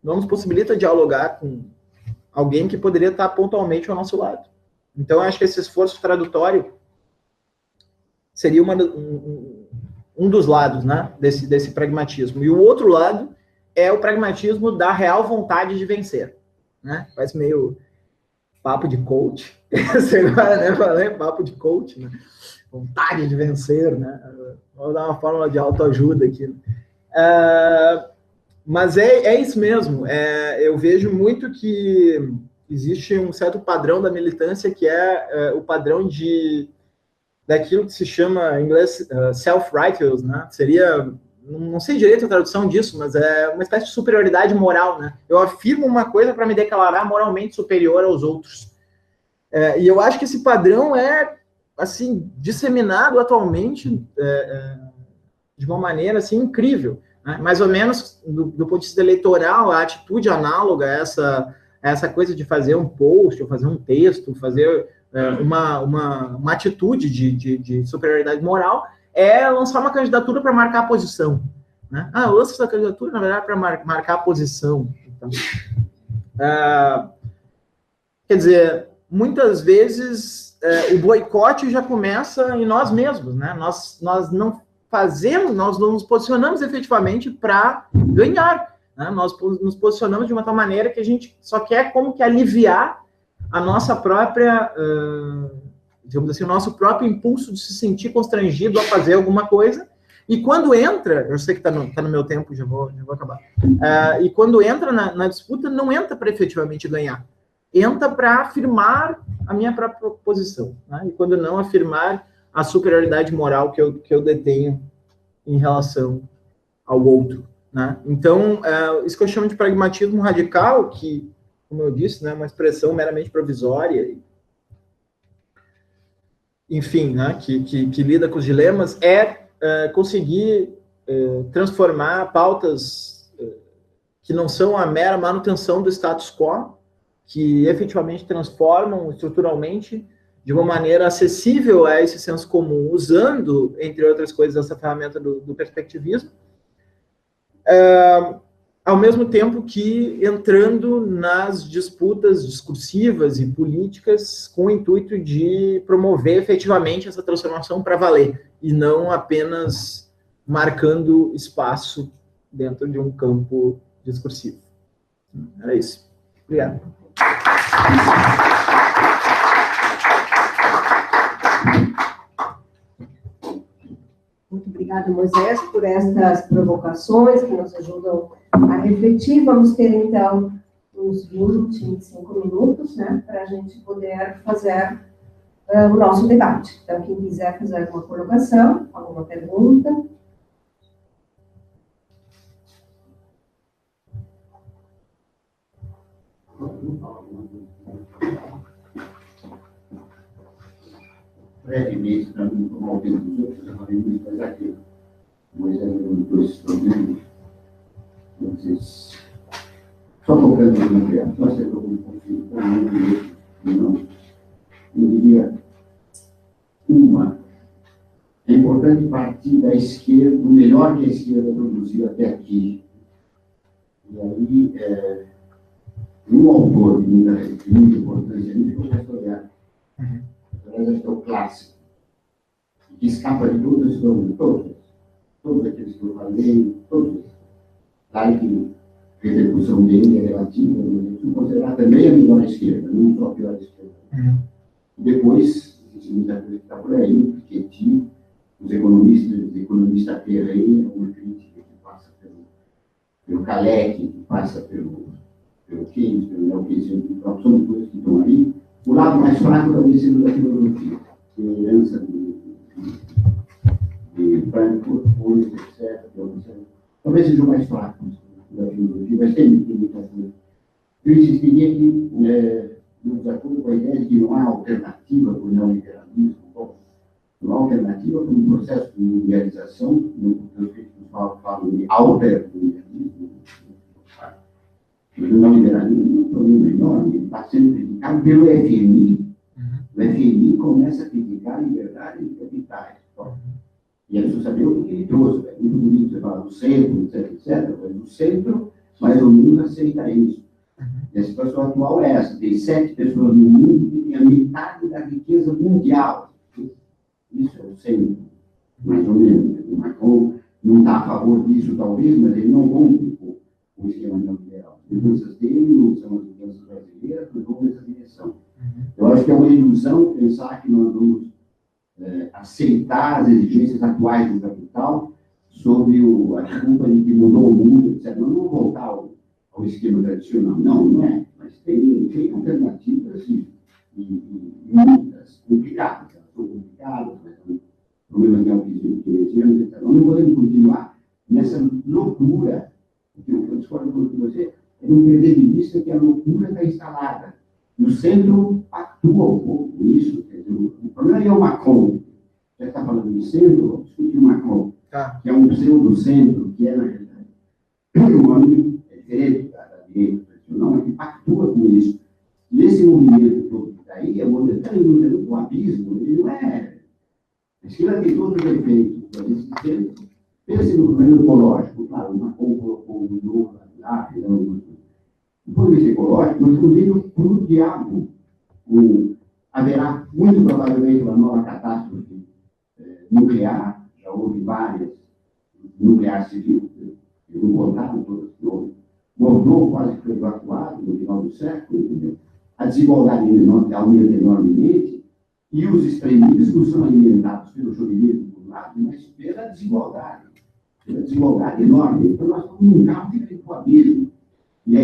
nos possibilita dialogar com alguém que poderia estar pontualmente ao nosso lado. Então, eu acho que esse esforço tradutório seria um dos lados, né, desse pragmatismo. E o outro lado é o pragmatismo da real vontade de vencer, né? Parece meio papo de coach, sei lá, né? Falei papo de coach, né? Vontade de vencer, né? Vou dar uma fórmula de autoajuda aqui. Mas é isso mesmo. Eu vejo muito que existe um certo padrão da militância que é o padrão daquilo que se chama em inglês self-righteous, né? Seria, não sei direito a tradução disso, mas é uma espécie de superioridade moral, né? Eu afirmo uma coisa para me declarar moralmente superior aos outros. E eu acho que esse padrão é assim disseminado atualmente de uma maneira assim incrível, né? Mais ou menos do ponto de vista eleitoral, a atitude análoga a essa coisa de fazer um post, ou fazer um texto, fazer uma atitude de superioridade moral, é lançar uma candidatura para marcar a posição. Né? Eu lanço essa candidatura, na verdade, para marcar a posição. Então, quer dizer, muitas vezes o boicote já começa em nós mesmos, né? Nós não fazemos, nós não nos posicionamos efetivamente para ganhar, né? Nós nos posicionamos de uma tal maneira que a gente só quer como que aliviar a nossa própria, digamos assim, o nosso próprio impulso de se sentir constrangido a fazer alguma coisa. E quando entra, eu sei que está no meu tempo, já vou acabar. E quando entra na disputa, não entra para efetivamente ganhar. Entra para afirmar a minha própria posição. Né? E quando não, afirmar a superioridade moral que eu detenho em relação ao outro. Né? Então, isso que eu chamo de pragmatismo radical, que, como eu disse, né, é uma expressão meramente provisória, enfim, né, que lida com os dilemas, conseguir transformar pautas que não são a mera manutenção do status quo, que efetivamente transformam estruturalmente de uma maneira acessível a esse senso comum, usando, entre outras coisas, essa ferramenta do perspectivismo, ao mesmo tempo que entrando nas disputas discursivas e políticas com o intuito de promover efetivamente essa transformação para valer, e não apenas marcando espaço dentro de um campo discursivo. Era isso. Obrigado. Muito obrigada, Moisés, por estas provocações que nos ajudam a refletir. Vamos ter, então, uns 20, 25 minutos, né, para a gente poder fazer o nosso debate. Então, quem quiser fazer alguma colocação, alguma pergunta. Brevemente, para não tomar o tempo dos outros, eu falei muito mais aquilo. Moisés levantou esses problemas. Vocês, só colocando uma criação, nós temos algum conflito com um direito, não. Eu diria, é importante partir da esquerda, o melhor que a esquerda produziu até aqui. E aí, um autor de muita importância ali, que é o professor Guerra. Acho que é o clássico, que escapa de todas as coisas, todos aqueles que eu falei, todos. Claro que a repercussão dele é relativa, mas a gente considerar também a melhor esquerda, não só a pior esquerda. Depois, existe muita coisa que está por aí, Piketty, os economistas Ferreira, uma crítica que passa pelo Kalec, que passa pelo Keynes, pelo Nelkezinho, são coisas que estão aí. O lado mais fraco talvez seja da filosofia, que é a herança de Frankfurt, etc. Talvez seja o mais fraco da filosofia, mas tem muita coisa. Eu insistiria que, no desacordo com a ideia de que não há alternativa para o neoliberalismo, não há alternativa para um processo de mundialização, no que falam de altermundialismo. O neoliberalismo é um problema enorme, ele está sendo criticado pelo FMI. O FMI começa a criticar a liberdade de capitais. E é preciso saber o que ele trouxe. É muito bonito você falar do centro, etc. Mas o centro, mais ou menos, aceita isso. E a situação atual é essa. Tem 7 pessoas no mundo que têm a metade da riqueza mundial. Isso é o centro, mais ou menos. O Macron não está a favor disso, talvez, mas ele não rompe o esquema neoliberal. As mudanças dele não são as mudanças brasileiras, mas vão nessa direção. Eu acho que é uma ilusão pensar que nós vamos aceitar as exigências atuais do capital sob a desculpa de que mudou o mundo, etc. Nós não vamos voltar ao esquema tradicional. Não é. Mas tem alternativas, assim, e muitas complicadas. Elas são complicadas, mas são problemas neokeynesianos, etc. Nós não podemos continuar nessa loucura. Eu discordo com você, é não perder de vista que a loucura está instalada. No centro, atua um pouco isso. Quer dizer, o problema é o Macron. Já está falando de centro, vamos discutir o Macron, que é um pseudo-centro, que é, na realidade, um âmbito diferente da direita tradicional, mas que atua com isso. E esse movimento todo que está aí, é momentâneo, um abismo, ele não é A esquerda tem todos os efeitos para esse centro. Pense no governo ecológico, claro, uma colocou um novo lá, do ponto de vista ecológico, nós estamos indo para o diabo. Haverá, muito provavelmente, uma nova catástrofe nuclear, já houve várias, nuclear civil, eles não contaram todas que houve. Moldou quase foi evacuado no final do século, entendeu? A desigualdade aumenta enormemente e os extremismos são alimentados pelo chauvinismo, por um lado, mas pela desigualdade enorme. Então, nós estamos num carro de frente ao abismo. E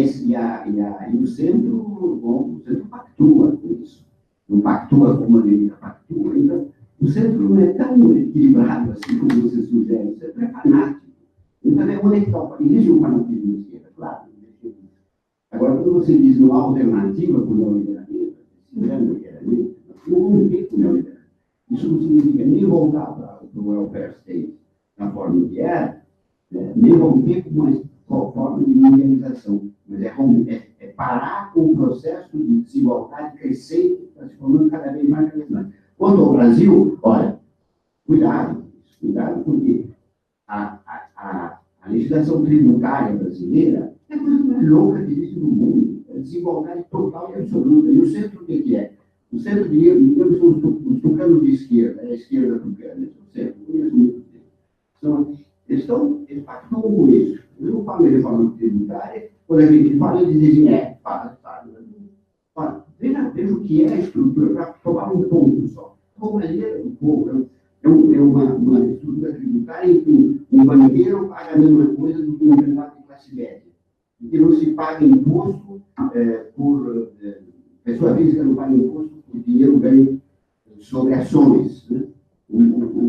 o centro pactua com isso. Não pactua como a direita pactua. Então, o centro não é tão equilibrado assim como você sugere. O centro é fanático. Então, onde é que está? Existe um fanatismo de esquerda, claro. Agora, quando você diz não há alternativa para o neoliberalismo, não vamos ver com o neoliberalismo. Isso não significa nem voltar para o welfare state na forma que era, nem romper com uma forma de mundialização, mas é parar com o processo de desigualdade crescente, transformando cada vez mais. Quanto ao Brasil, olha, cuidado, porque a legislação tributária brasileira é a coisa mais louca que existe no mundo, é desigualdade total e absoluta. E o centro, o que é? O centro, digamos, são os tucanos de esquerda, a esquerda tucana, o centro, conheço muito deles. Eles pactuam com isso. Eu não falo de reforma tributária, quando a gente fala, eles dizem, fala. Veja o que é a estrutura, para tomar um ponto só. O brasileiro é uma estrutura tributária em que um banqueiro paga a mesma coisa do que um empregado de classe média. Em que não se paga imposto por... pessoa física não paga imposto por dinheiro ganho sobre ações. Né?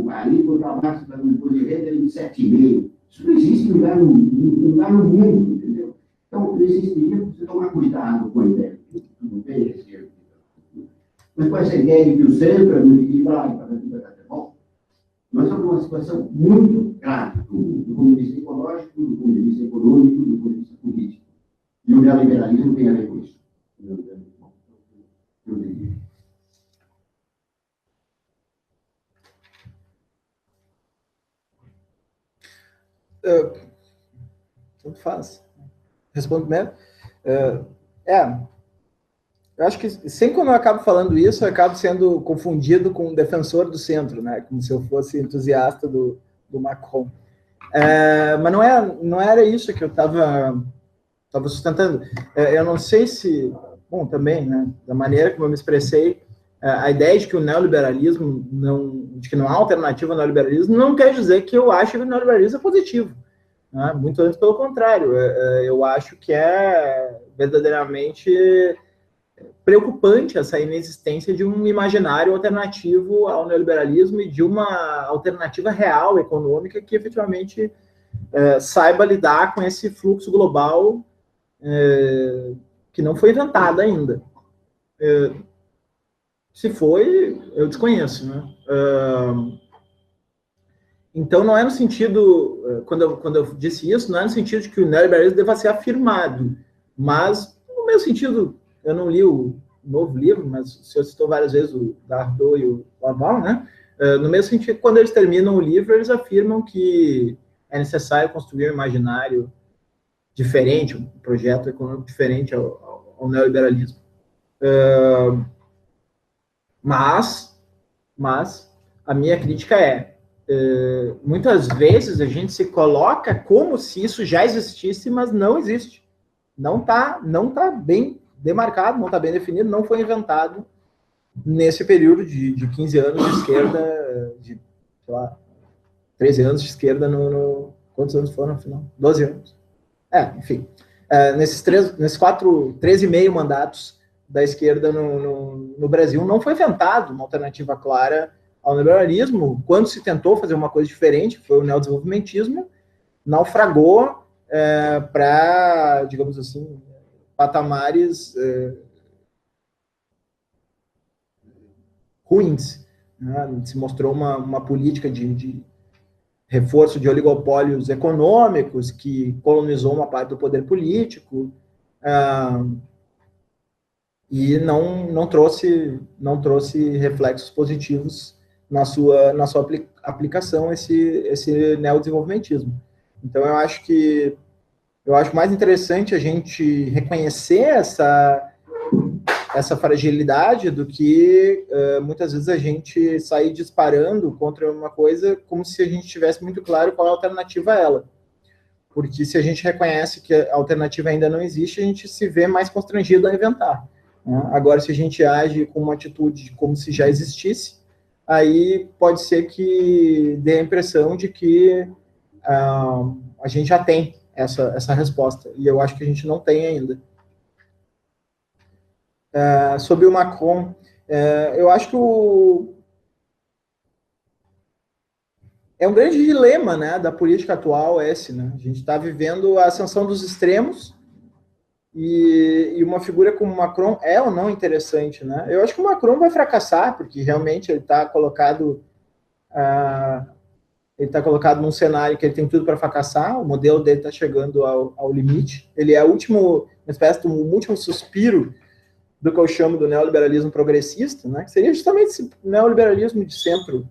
A alíquota máxima do imposto de renda é de 7,5%. Isso não existe em lugar no mundo, entendeu? Então, existiria você tomar cuidado com a ideia. Tudo bem, esquerda. Mas com essa ideia de que o centro é muito equilibrado, bom, nós estamos numa situação muito grave, do ponto de vista ecológico, do ponto de vista econômico, do ponto de vista político. E o neoliberalismo tem a ver com isso. Eu diria. Tanto faz. Respondo primeiro. Eu acho que sempre quando eu acabo falando isso, eu acabo sendo confundido com um defensor do centro, né? Como se eu fosse entusiasta do Macron. Mas não era isso que eu estava sustentando. Eu não sei se... Bom, também, né? Da maneira como eu me expressei, a ideia de que o neoliberalismo de que não há alternativa ao neoliberalismo não quer dizer que eu acho que o neoliberalismo é positivo. Né? Muito antes pelo contrário. Eu acho que é verdadeiramente preocupante essa inexistência de um imaginário alternativo ao neoliberalismo e de uma alternativa real econômica que efetivamente saiba lidar com esse fluxo global que não foi inventado ainda. Se foi, eu desconheço, né? Então, não é no sentido, quando eu disse isso, não é no sentido de que o neoliberalismo deva ser afirmado, mas no meu sentido, eu não li o novo livro, mas o senhor citou várias vezes o Dardot e o Laval, né? No mesmo sentido, quando eles terminam o livro, eles afirmam que é necessário construir um imaginário diferente, um projeto econômico diferente ao neoliberalismo. Mas a minha crítica muitas vezes a gente se coloca como se isso já existisse, mas não existe. Não tá bem demarcado, não está bem definido, não foi inventado nesse período de 15 anos de esquerda, de, sei lá, 13 anos de esquerda quantos anos foram, afinal? 12 anos. Enfim. Nesses 13,5 mandatos da esquerda no Brasil, não foi inventado uma alternativa clara ao neoliberalismo. Quando se tentou fazer uma coisa diferente, foi o neodesenvolvimentismo, naufragou para, digamos assim, patamares ruins. Né? Se mostrou uma política de reforço de oligopólios econômicos que colonizou uma parte do poder político e não trouxe reflexos positivos na sua aplicação esse neodesenvolvimentismo. Então, eu acho mais interessante a gente reconhecer essa fragilidade do que muitas vezes a gente sair disparando contra uma coisa como se a gente tivesse muito claro qual é a alternativa a ela. Porque se a gente reconhece que a alternativa ainda não existe, a gente se vê mais constrangido a inventar, né? Agora, se a gente age com uma atitude como se já existisse, aí pode ser que dê a impressão de que a gente já tem essa resposta, e eu acho que a gente não tem ainda. Sobre o Macron, eu acho que é um grande dilema, né, da política atual esse, né? A gente está vivendo a ascensão dos extremos e uma figura como o Macron é ou não interessante, né? Eu acho que o Macron vai fracassar, porque realmente ele está colocado num cenário que ele tem tudo para fracassar, o modelo dele está chegando ao limite, ele é uma espécie de um último suspiro do que eu chamo do neoliberalismo progressista, né, que seria justamente esse neoliberalismo de centro,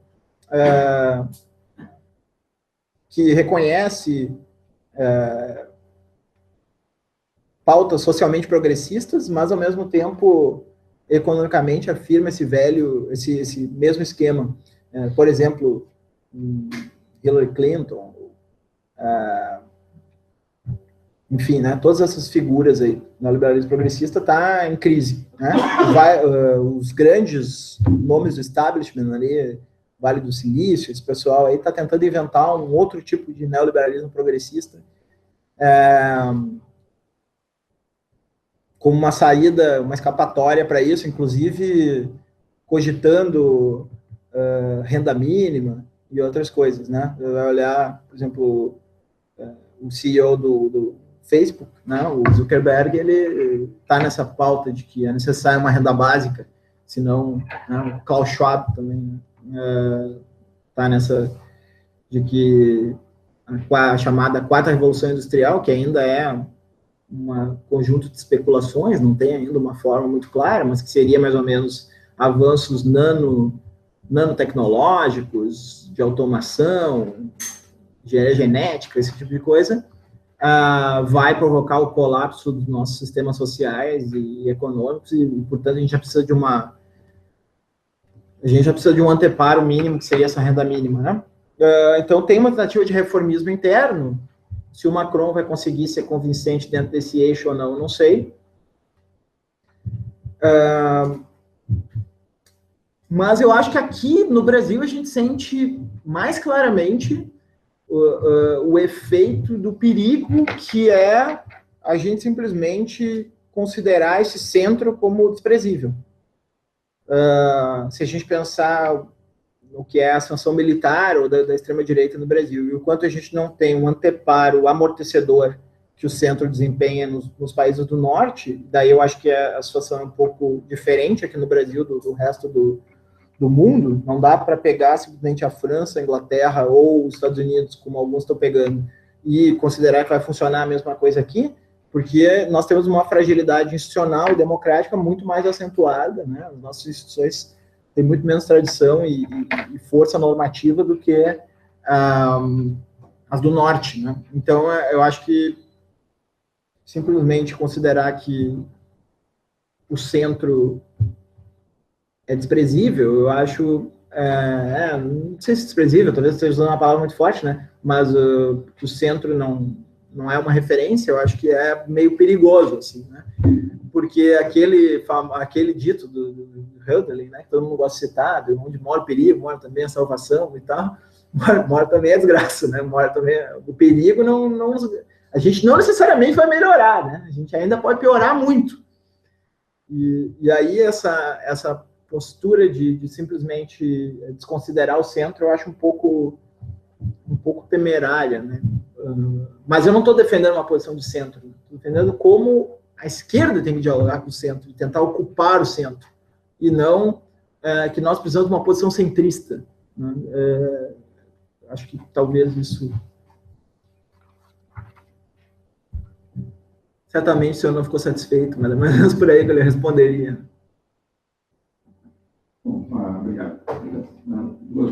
que reconhece pautas socialmente progressistas, mas, ao mesmo tempo, economicamente afirma esse mesmo esquema. Por exemplo, Hillary Clinton, enfim, né, todas essas figuras aí, no liberalismo progressista está em crise, né? Os grandes nomes do establishment ali, Vale do Silício, esse pessoal aí está tentando inventar um outro tipo de neoliberalismo progressista, como uma saída, uma escapatória para isso, inclusive cogitando renda mínima e outras coisas, né? Vai olhar, por exemplo, o CEO do Facebook, né, o Zuckerberg, ele está nessa pauta de que é necessária uma renda básica, senão, né, o Klaus Schwab também está nessa de que a chamada quarta revolução industrial, que ainda é um conjunto de especulações, não tem ainda uma forma muito clara, mas que seria mais ou menos avanços nanotecnológicos, de automação, engenharia genética, esse tipo de coisa, vai provocar o colapso dos nossos sistemas sociais e econômicos, e, portanto, a gente já precisa de um anteparo mínimo, que seria essa renda mínima, né? Então, tem uma tentativa de reformismo interno. Se o Macron vai conseguir ser convincente dentro desse eixo ou não sei. Mas eu acho que aqui no Brasil a gente sente mais claramente o efeito do perigo que é a gente simplesmente considerar esse centro como desprezível. Se a gente pensar no que é a ascensão militar ou da extrema-direita no Brasil, e o quanto a gente não tem um anteparo amortecedor que o centro desempenha nos países do norte, daí eu acho que a situação é um pouco diferente aqui no Brasil do resto do mundo. Não dá para pegar simplesmente a França, a Inglaterra ou os Estados Unidos, como alguns estão pegando, e considerar que vai funcionar a mesma coisa aqui, porque nós temos uma fragilidade institucional e democrática muito mais acentuada, né? As nossas instituições têm muito menos tradição e força normativa do que as do norte, né? Então, eu acho que simplesmente considerar que o centro é desprezível, eu acho, não sei se desprezível, talvez esteja usando uma palavra muito forte, né? Mas que o centro não é uma referência, eu acho que é meio perigoso, assim, né? Porque aquele dito do Hölderlin, né, que todo mundo gosta de citar, onde mora o perigo, mora também a salvação e tal, mora também a desgraça, né? Mora também o perigo, a gente não necessariamente vai melhorar, né? A gente ainda pode piorar muito. E aí essa postura de simplesmente desconsiderar o centro, eu acho um pouco temerária, né? Mas eu não estou defendendo uma posição de centro, estou defendendo como a esquerda tem que dialogar com o centro e tentar ocupar o centro, e não que nós precisamos de uma posição centrista, né? Acho que talvez isso... Certamente o senhor não ficou satisfeito, mas é mais ou menos por aí que ele responderia. Bom, obrigado.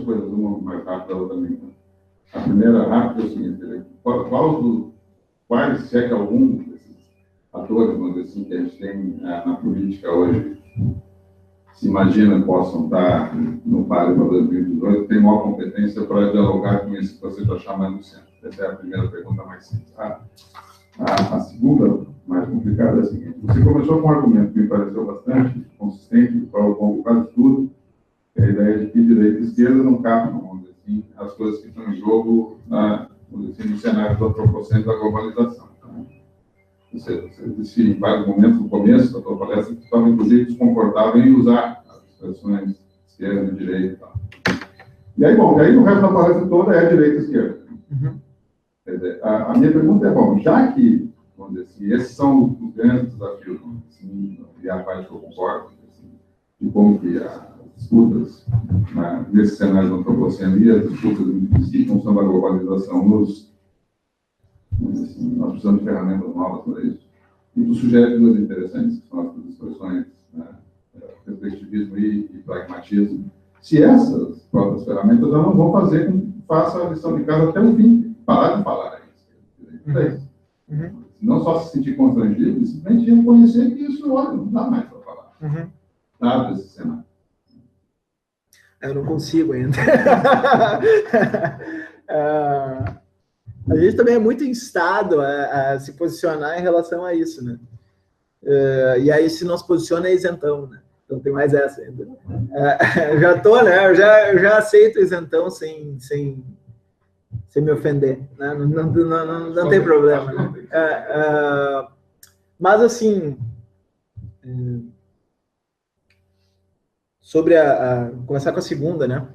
coisas, uma mais rápida, a outra também. A primeira rápida é o seguinte: quais, se é que algum desses atores, vamos dizer assim, que a gente tem na política hoje, se imagina possam estar no páreo para 2018, tem maior competência para dialogar com isso que você está chamando de centro? Essa é a primeira pergunta mais simples. A segunda, mais complicada, é a seguinte: você começou com um argumento que me pareceu bastante consistente, falou com quase tudo, que é a ideia de que direita e esquerda não captam, vamos dizer assim, as coisas que estão em jogo no cenário do antropocentro da globalização. Você disse em vários momentos, no começo da tua palestra, que estava, inclusive, desconfortável em usar as expressões esquerda e direita e tal. E aí, bom, no resto da palestra toda é direita e esquerda. Uhum. Quer dizer, a minha pergunta é, bom, já que, vamos dizer assim, esses são os grandes desafios, assim, e a parte que eu concordo, assim, de como que as disputas nesse cenário do antropoceno e as disputas em si, em função da globalização, assim, nós precisamos de ferramentas novas para isso. E tu sugere duas interessantes, que são as expressões, perspectivismo e pragmatismo. Se essas próprias ferramentas já não vão fazer com que faça a lição de casa até o fim, parar de falar isso. Uhum. Não só se sentir constrangido, simplesmente reconhecer que isso, olha, não dá mais para falar. Uhum. Nada desse cenário. Eu não consigo ainda. A gente também é muito instado a se posicionar em relação a isso, né? E aí, se não se posiciona, é isentão, né? Então tem mais essa ainda. Já tô, né? Eu já aceito isentão sem me ofender, né? Não tem problema. Né? Mas, assim, sobre começar com a segunda, né?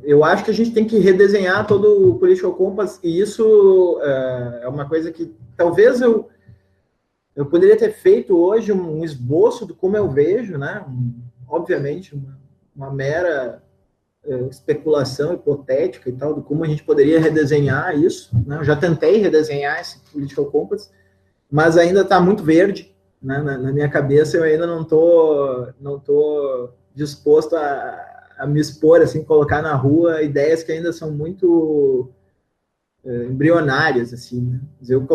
Eu acho que a gente tem que redesenhar todo o Political Compass, e isso é uma coisa que talvez eu poderia ter feito hoje um esboço de como eu vejo, né? Obviamente, uma mera especulação hipotética e tal, de como a gente poderia redesenhar isso, né? Eu já tentei redesenhar esse Political Compass, mas ainda está muito verde, né? Na minha cabeça. Eu ainda não tô disposto a me expor, assim, colocar na rua ideias que ainda são muito embrionárias, assim, né? Eu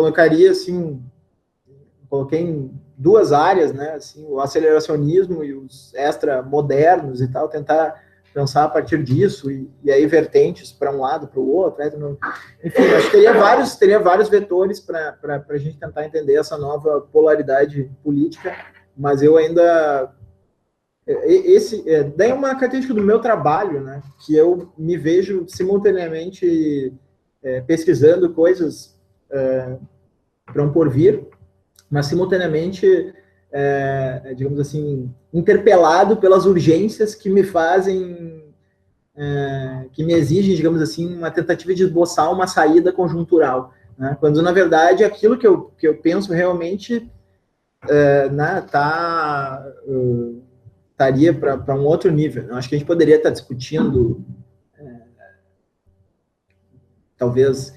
coloquei em duas áreas, né, assim, o aceleracionismo e os extra-modernos e tal, tentar pensar a partir disso, e aí vertentes para um lado, para o outro, né? Enfim, acho que teria vários vetores para a gente tentar entender essa nova polaridade política, mas eu ainda... daí é uma característica do meu trabalho, né, que eu me vejo simultaneamente pesquisando coisas para um porvir, mas simultaneamente, digamos assim, interpelado pelas urgências que me fazem, que me exigem, digamos assim, uma tentativa de esboçar uma saída conjuntural, né, quando, na verdade, aquilo que eu penso realmente estaria para um outro nível. Eu acho que a gente poderia estar discutindo, talvez,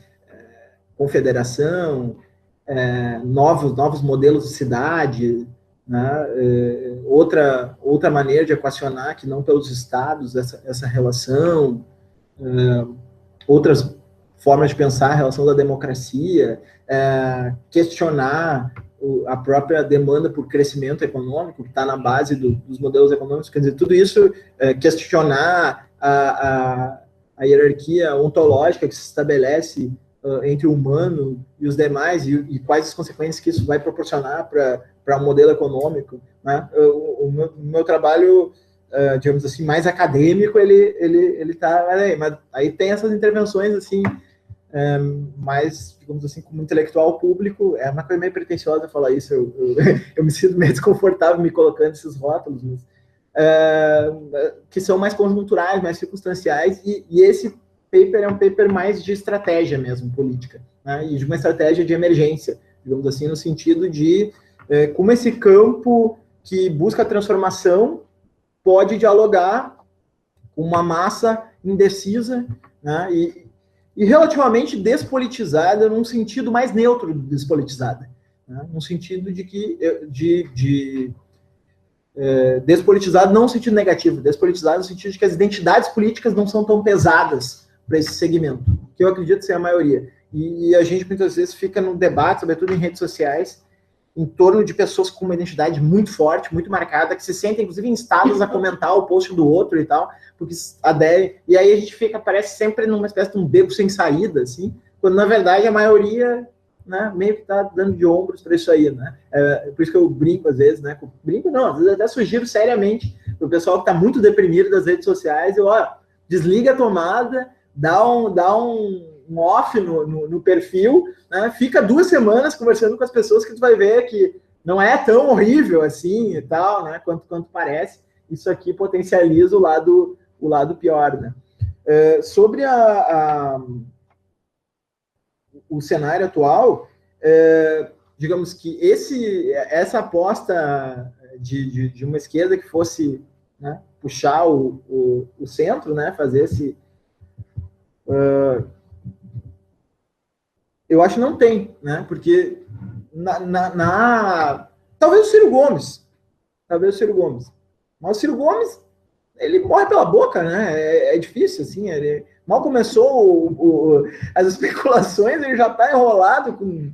confederação, novos modelos de cidade, né? Outra maneira de equacionar, que não pelos estados, essa relação, outras formas de pensar a relação da democracia, questionar a própria demanda por crescimento econômico, que está na base dos modelos econômicos, quer dizer, tudo isso, questionar a hierarquia ontológica que se estabelece entre o humano e os demais, e quais as consequências que isso vai proporcionar para um modelo econômico, né? O meu trabalho, digamos assim, mais acadêmico, ele tá, mas aí tem essas intervenções, assim, mais, digamos assim, como intelectual público. É uma coisa meio pretensiosa falar isso, eu me sinto meio desconfortável me colocando esses rótulos, mas, que são mais conjunturais, mais circunstanciais, e esse paper é um paper mais de estratégia mesmo, política, né? E de uma estratégia de emergência, digamos assim, no sentido de como esse campo que busca a transformação pode dialogar com uma massa indecisa, né? E relativamente despolitizada, num sentido mais neutro de despolitizada, né? Num sentido de que despolitizado não no sentido negativo, despolitizado no sentido de que as identidades políticas não são tão pesadas para esse segmento, que eu acredito ser a maioria. E a gente muitas vezes fica num debate, sobretudo em redes sociais, em torno de pessoas com uma identidade muito forte, muito marcada, que se sentem, inclusive, instadas a comentar o post do outro e tal, porque aderem, e aí a gente fica, parece sempre numa espécie de um beco sem saída, assim, quando, na verdade, a maioria, né, meio que tá dando de ombros para isso aí, né? Por isso que eu brinco, às vezes, né? Brinco não, às vezes até sugiro seriamente pro pessoal que tá muito deprimido das redes sociais, desliga a tomada, dá um off no perfil, né? Fica 2 semanas conversando com as pessoas que tu vai ver que não é tão horrível assim e tal, né? Quanto parece. Isso aqui potencializa o lado pior, né? Sobre o cenário atual, digamos que essa aposta de uma esquerda que fosse, né, puxar o centro, né, fazer esse... eu acho que não tem, né? Porque talvez o Ciro Gomes. Mas o Ciro Gomes, ele morre pela boca, né? É difícil, assim. Ele mal começou as especulações, ele já está enrolado com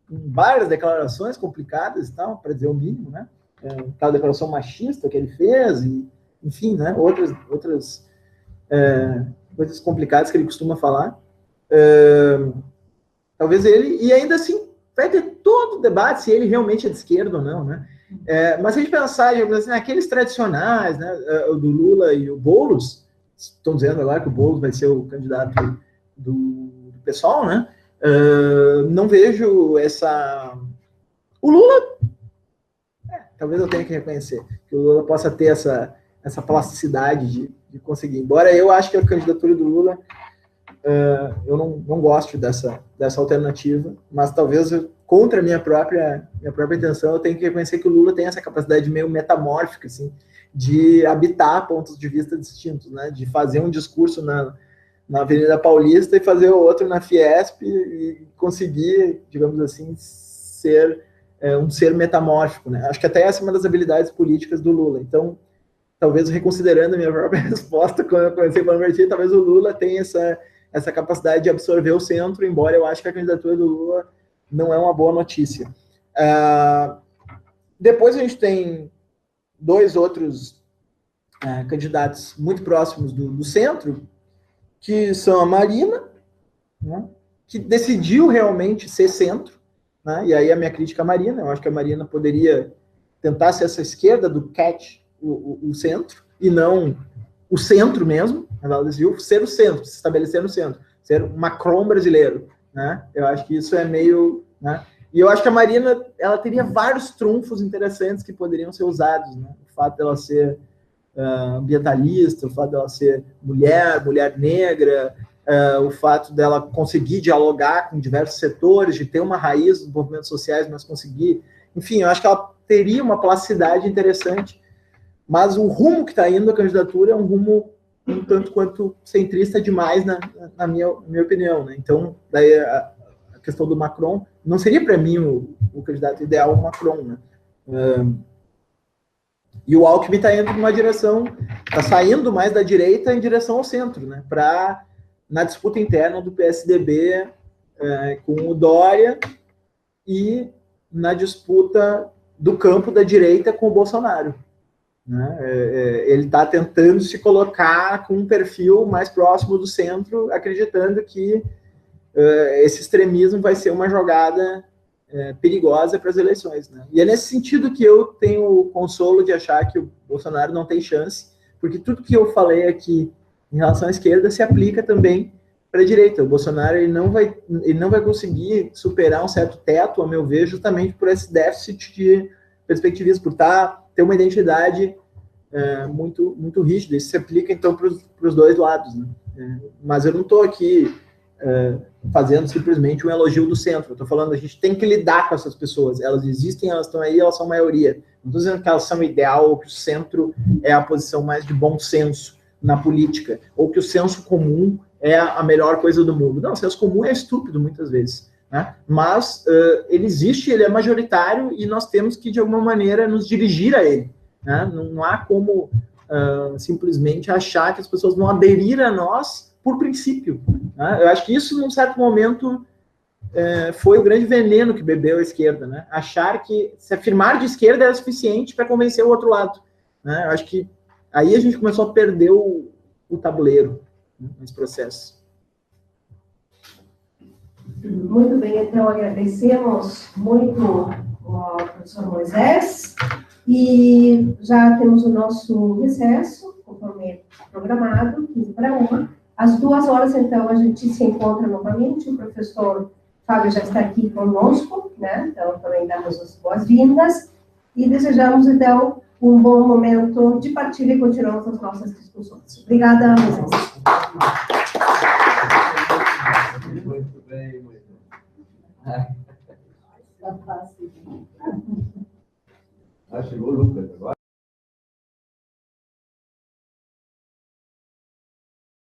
várias declarações complicadas e tal, para dizer o mínimo, né? Aquela declaração machista que ele fez, e, enfim, né? Outras coisas complicadas que ele costuma falar. Talvez ele, e ainda assim, vai ter todo o debate se ele realmente é de esquerda ou não, né? Mas se a gente pensar, assim, aqueles tradicionais, né, do Lula e o Boulos, estão dizendo agora que o Boulos vai ser o candidato do PSOL, né? Não vejo essa... O Lula, talvez eu tenha que reconhecer, que o Lula possa ter essa plasticidade de conseguir. Embora eu acho que a candidatura do Lula... eu não gosto dessa alternativa, mas talvez contra a minha própria intenção, eu tenho que reconhecer que o Lula tem essa capacidade meio metamórfica, assim, de habitar pontos de vista distintos, né? De fazer um discurso na Avenida Paulista e fazer outro na Fiesp e conseguir, digamos assim, ser um ser metamórfico, né? Acho que até essa é uma das habilidades políticas do Lula. Então, talvez reconsiderando a minha própria resposta quando eu comecei a conversar, talvez o Lula tenha essa capacidade de absorver o centro, embora eu acho que a candidatura do Lula não é uma boa notícia. Depois a gente tem 2 outros candidatos muito próximos do centro, que são a Marina, né, que decidiu realmente ser centro, né, e aí a minha crítica à Marina, eu acho que a Marina poderia tentar ser essa esquerda do catch, o centro, e não o centro mesmo, ela decidiu ser o centro, se estabelecer no centro, ser o Macron brasileiro, né? Eu acho que isso é meio... né? E eu acho que a Marina, ela teria vários trunfos interessantes que poderiam ser usados, né? O fato dela ser ambientalista, o fato dela ser mulher negra, o fato dela conseguir dialogar com diversos setores, de ter uma raiz dos movimentos sociais, mas conseguir... Enfim, eu acho que ela teria uma plasticidade interessante, mas o rumo que está indo a candidatura é um rumo um tanto quanto centrista demais, na minha opinião, né? Então, daí a questão do Macron não seria para mim o candidato ideal, o Macron, né? E o Alckmin está indo numa direção, está saindo mais da direita em direção ao centro, né? Na disputa interna do PSDB com o Dória e na disputa do campo da direita com o Bolsonaro. Né? Ele está tentando se colocar com um perfil mais próximo do centro, acreditando que esse extremismo vai ser uma jogada perigosa para as eleições. Né? E é nesse sentido que eu tenho o consolo de achar que o Bolsonaro não tem chance, porque tudo que eu falei aqui em relação à esquerda se aplica também para a direita. O Bolsonaro ele não vai conseguir superar um certo teto, a meu ver, justamente por esse déficit de perspectivismo, por ter uma identidade muito, muito rígida. Isso se aplica, então, para os 2 lados. Né? Mas eu não estou aqui fazendo simplesmente um elogio do centro. Eu estou falando, a gente tem que lidar com essas pessoas. Elas existem, elas estão aí, elas são maioria. Não estou dizendo que elas são ideal, ou que o centro é a posição mais de bom senso na política, ou que o senso comum é a melhor coisa do mundo. Não, o senso comum é estúpido, muitas vezes. Né? Mas ele existe, ele é majoritário, e nós temos que, de alguma maneira, nos dirigir a ele. né? Não há como simplesmente achar que as pessoas vão aderir a nós por princípio, né? Eu acho que isso, num certo momento, foi o grande veneno que bebeu a esquerda, né? Achar que se afirmar de esquerda era suficiente para convencer o outro lado, né? Eu acho que aí a gente começou a perder o tabuleiro, né, nesse processo. Muito bem, então agradecemos muito ao professor Moisés e já temos o nosso recesso, conforme programado, 12h. Às 2h, então, a gente se encontra novamente, o professor Fábio já está aqui conosco, né? Então, também damos as boas-vindas e desejamos, então, um bom momento de partilha e continuamos as nossas discussões. Obrigada, Moisés. Muito bem, muito bem. Chegou o Lucas agora.